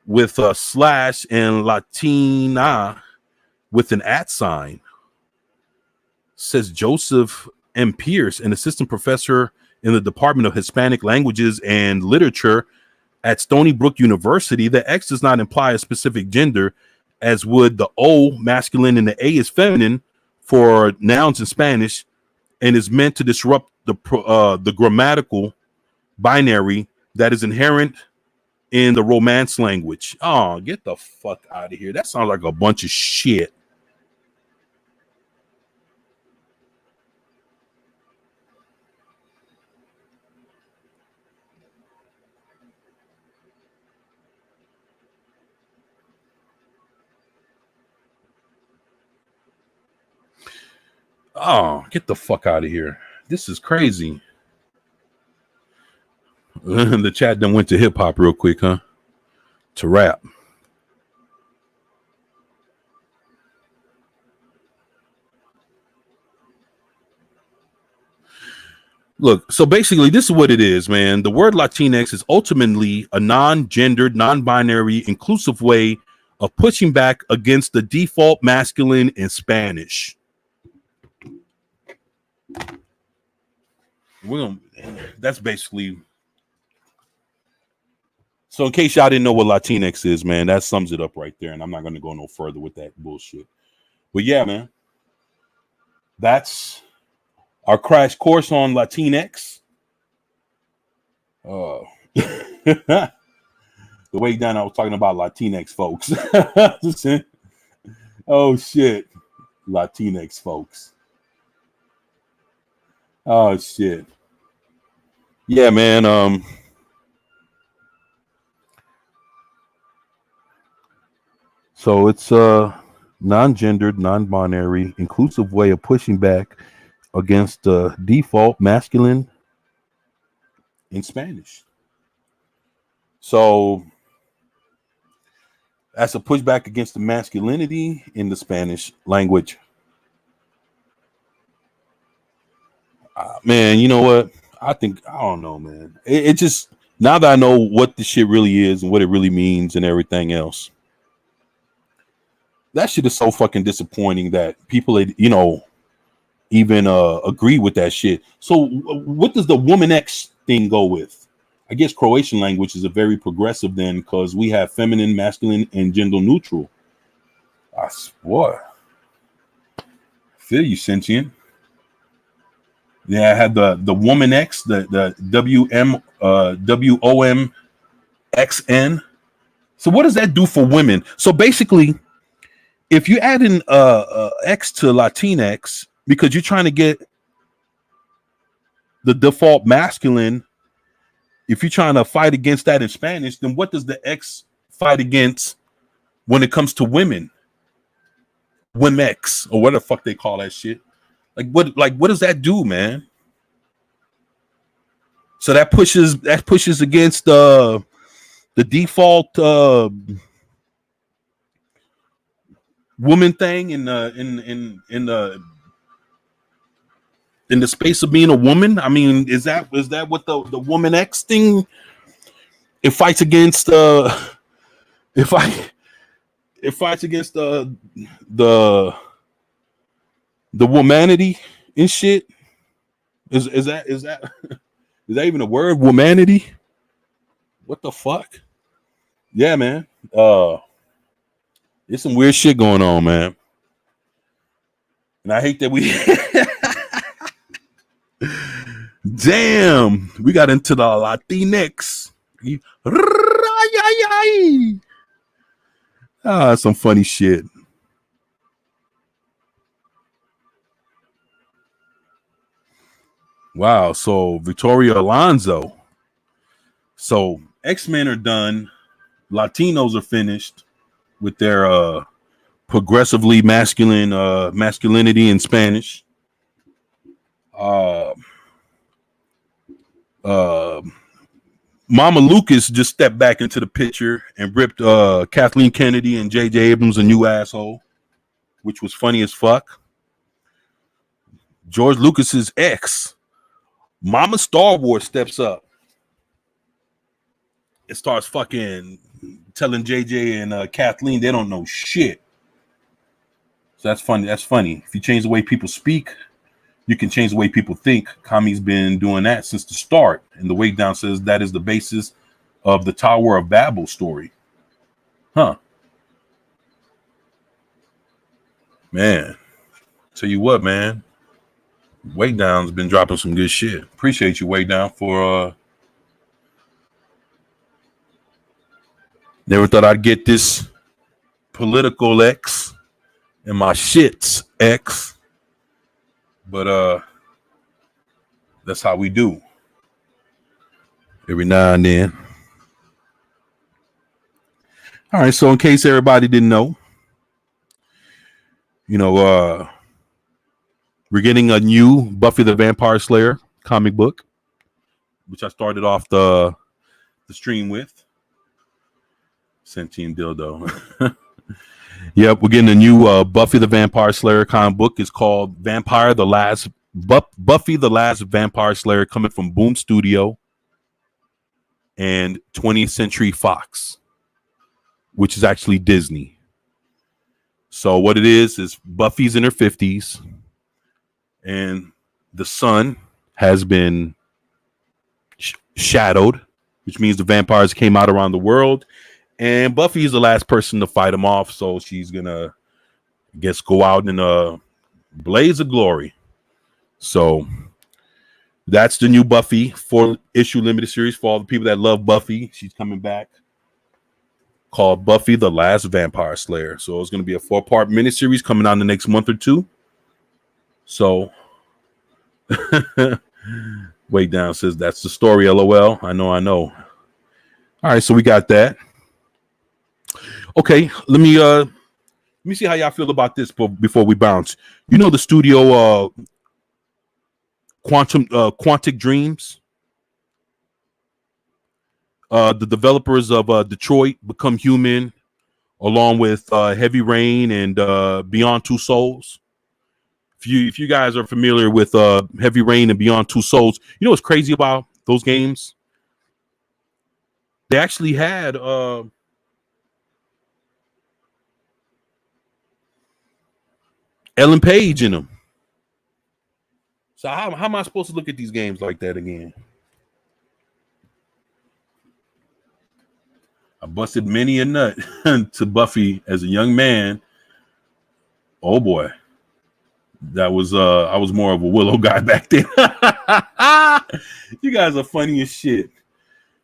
with a slash and Latina with an @ sign. Says Joseph M. Pierce, an assistant professor in the Department of Hispanic Languages and Literature at Stony Brook University. The X does not imply a specific gender, as would the O, masculine, and the A is feminine for nouns in Spanish, and is meant to disrupt the grammatical binary that is inherent in the Romance language. Oh, get the fuck out of here. That sounds like a bunch of shit. Oh, get the fuck out of here. This is crazy. The chat then went to hip hop real quick, huh? To rap. Look, so basically, this is what it is, man. The word Latinx is ultimately a non-gendered, non-binary, inclusive way of pushing back against the default masculine in Spanish. That's basically. So, in case y'all didn't know what Latinx is, man, that sums it up right there. And I'm not going to go no further with that bullshit. But yeah, man, that's our crash course on Latinx. The way down, I was talking about Latinx folks. Oh shit, Latinx folks. Oh shit. Yeah, man. So it's non-gendered, non-binary, inclusive way of pushing back against the default masculine in Spanish. So that's a pushback against the masculinity in the Spanish language. Man, you know what? I don't know, man. It just, now that I know what this shit really is and what it really means and everything else, that shit is so fucking disappointing that people, even agree with that shit. So what does the woman X thing go with? I guess Croatian language is a very progressive then, because we have feminine, masculine, and gender neutral. I swear. Feel you, sentient. Yeah, I had the woman X, the WOMXN. So what does that do for women? So basically, if you add in X to Latinx because you're trying to get the default masculine, if you're trying to fight against that in Spanish, then what does the X fight against when it comes to women? Womex, or what the fuck they call that shit. What does that do, man? So that pushes against the default woman thing in the space of being a woman. I mean, is that what the woman X thing? It fights against it fights against the womanity and shit. Is that is that even a word? Womanity? What the fuck? Yeah, man. There's some weird shit going on, man. And I hate that we damn, we got into the Latinx. Some funny shit. Wow. So Victoria Alonso. So X-Men are done. Latinos are finished with their progressively masculine masculinity in Spanish. Mama Lucas just stepped back into the picture and ripped Kathleen Kennedy and J.J. Abrams a new asshole, which was funny as fuck. George Lucas's ex, Mama Star Wars, steps up and starts fucking telling JJ and Kathleen they don't know shit. So that's funny. That's funny. If you change the way people speak, you can change the way people think. Kami's been doing that since the start. And the Way Down says that is the basis of the Tower of Babel story. Huh. Man. Tell you what, man. Way Down's been dropping some good shit. Appreciate you, Way Down, for never thought I'd get this political X and my shits X. But that's how we do. Every now and then. All right, so in case everybody didn't know, We're getting a new Buffy the Vampire Slayer comic book, which I started off the stream with. Sentient dildo. Yep, we're getting a new Buffy the Vampire Slayer comic book. It's called Buffy the Last Vampire Slayer, coming from Boom Studio and 20th Century Fox, which is actually Disney. So what it is Buffy's in her 50s, and the sun has been shadowed, which means the vampires came out around the world. And Buffy is the last person to fight them off, so she's gonna, I guess, go out in a blaze of glory. So that's the new Buffy 4-issue limited series for all the people that love Buffy. She's coming back, called Buffy the Last Vampire Slayer. So it's gonna be a 4-part miniseries coming out in the next month or two. So way down says that's the story. LOL. I know. All right, so we got that. Okay, let me see how y'all feel about this before we bounce. You know the studio Quantic Dreams? The developers of Detroit Become Human, along with Heavy Rain and Beyond Two Souls. If you guys are familiar with Heavy Rain and Beyond Two Souls, you know what's crazy about those games? They actually had Ellen Page in them. So how am I supposed to look at these games like that again? I busted many a nut to Buffy as a young man. Oh boy. That was I was more of a Willow guy back then. You guys are funny as shit.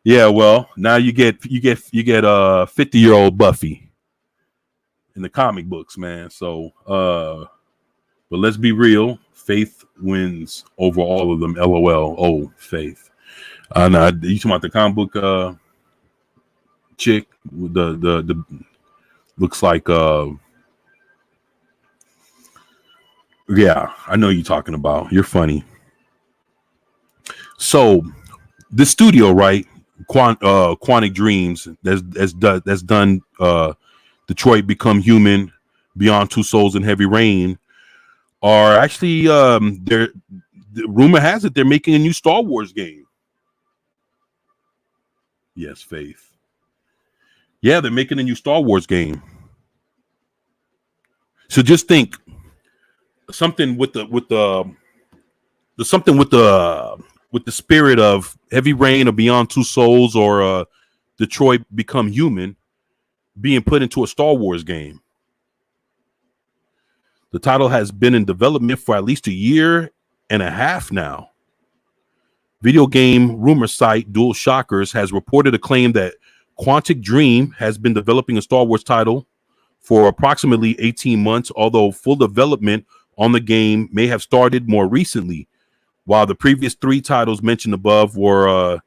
Yeah, well, now you get 50-year-old Buffy in the comic books, man. So but let's be real, Faith wins over all of them. LOL. Oh, Faith. No, you talking about the comic book chick? The looks like yeah, I know you're talking about. You're funny. So the studio, right? Quantic Dreams that's done Detroit Become Human, Beyond Two Souls, and Heavy Rain are actually the rumor has it they're making a new Star Wars game. Yes, Faith. Yeah, they're making a new Star Wars game. So just think something with the spirit of Heavy Rain or Beyond Two Souls or Detroit Become Human being put into a Star Wars game. The title has been in development for at least a year and a half now. Video game rumor site Dual Shockers has reported a claim that Quantic Dream has been developing a Star Wars title for approximately 18 months, although full development on the game may have started more recently. While the previous 3 titles mentioned above were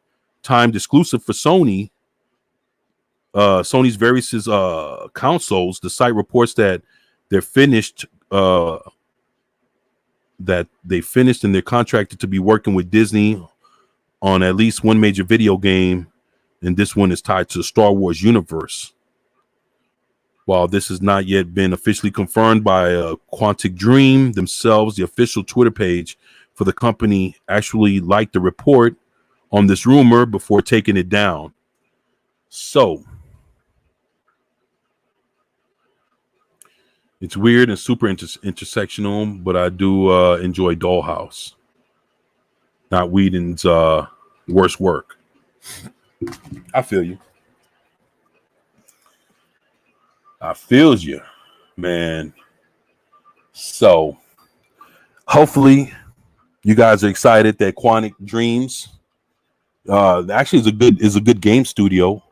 timed exclusive for Sony's various consoles, the site reports that they're finished. That they finished and they're contracted to be working with Disney on at least one major video game, and this one is tied to the Star Wars universe. While this has not yet been officially confirmed by Quantic Dream themselves, the official Twitter page for the company actually liked the report on this rumor before taking it down. So it's weird and super intersectional, but I do enjoy Dollhouse. Not Whedon's worst work. I feel you. I feels you, man. So hopefully you guys are excited that Quantic Dreams actually is a good game studio.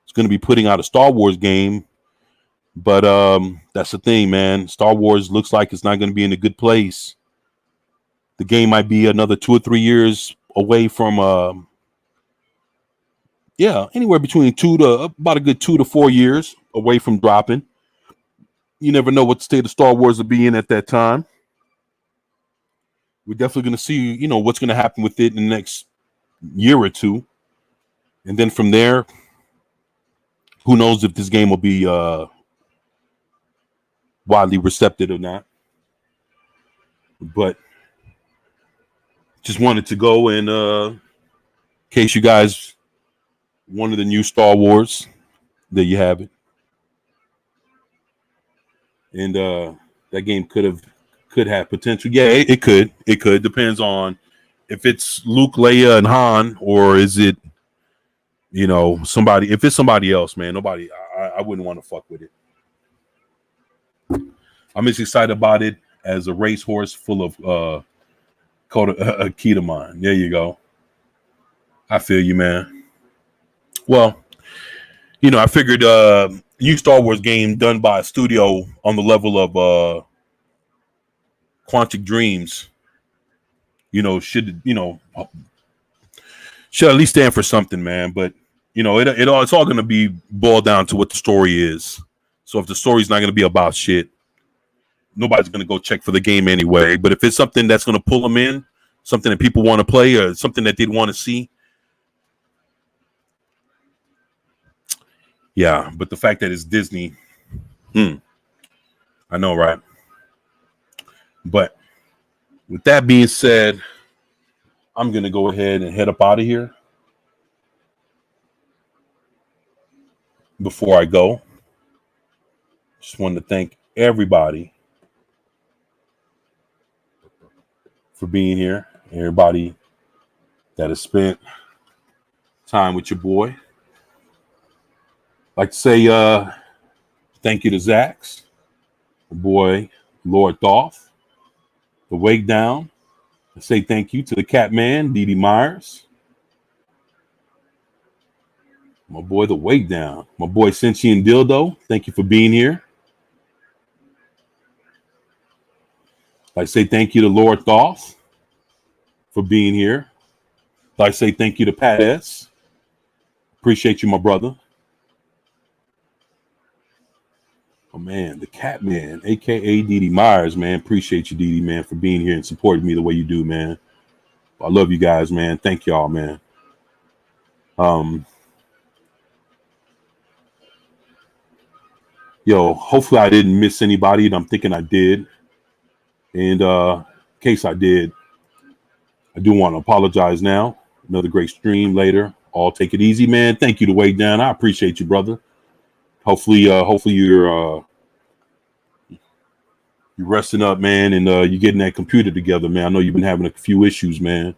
It's going to be putting out a Star Wars game. But that's the thing, man. Star Wars looks like it's not going to be in a good place. The game might be another 2 or 3 years away from, anywhere between about a good 2 to 4 years away from dropping. You never know what state of Star Wars will be in at that time. we're definitely going to see, what's going to happen with it in the next year or two. And then from there, who knows if this game will be widely receptive or not. But just wanted to go and in case you guys wanted the new Star Wars, there you have it. And that game could have potential. Yeah, it could. It could. Depends on if it's Luke, Leia, and Han, or is it, somebody. If it's somebody else, man, nobody. I wouldn't want to fuck with it. I'm as excited about it as a racehorse full of ketamine. There you go. I feel you, man. Well, I figured new Star Wars game done by a studio on the level of Quantic Dreams, should at least stand for something, man. But it's all going to be boiled down to what the story is. So if the story's not going to be about shit, nobody's going to go check for the game anyway. But if it's something that's going to pull them in, something that people want to play, or something that they'd want to see, yeah. But the fact that it's Disney, I know, right? But with that being said, I'm going to go ahead and head up out of here. Before I go, just wanted to thank everybody for being here. Everybody that has spent time with your boy. I'd like to say thank you to Zax, my boy Lord Dolph, the Wake Down. I say thank you to the Catman, Dee Dee Myers. My boy, the Wake Down. My boy, Sentient Dildo. Thank you for being here. I say thank you to Lord Thoth for being here. I say thank you to Pat S. Appreciate you, my brother. Oh, man, the Catman, a.k.a. Dee Dee Myers, man. Appreciate you, Dee Dee, man, for being here and supporting me the way you do, man. I love you guys, man. Thank y'all, man. Hopefully I didn't miss anybody, and I'm thinking I did. And in case I did, I do want to apologize now. Another great stream later. All take it easy, man. Thank you to Wake Down. I appreciate you, brother. Hopefully you're resting up, man, and you're getting that computer together, man. I know you've been having a few issues, man.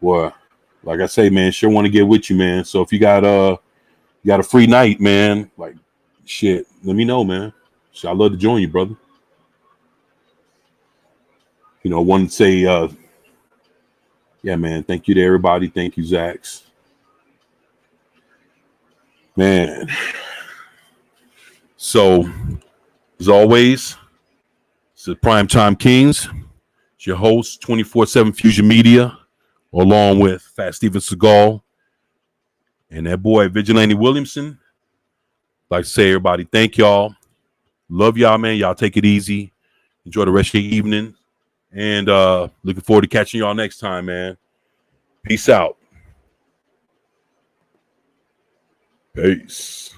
Well, like I say, man, sure want to get with you, man. So if you got a free night, man, like shit, let me know, man. So I'd love to join you, brother. I wanted to say, yeah, man, thank you to everybody. Thank you, Zax. Man. So, as always, it's the Primetime Kings. It's your host, 24/7 Fusion Media, along with Fat Steven Seagal and that boy, Vigilante Williamson. Like to say, everybody, thank y'all. Love y'all, man. Y'all take it easy. Enjoy the rest of your evening. And looking forward to catching y'all next time, man. Peace out. Peace.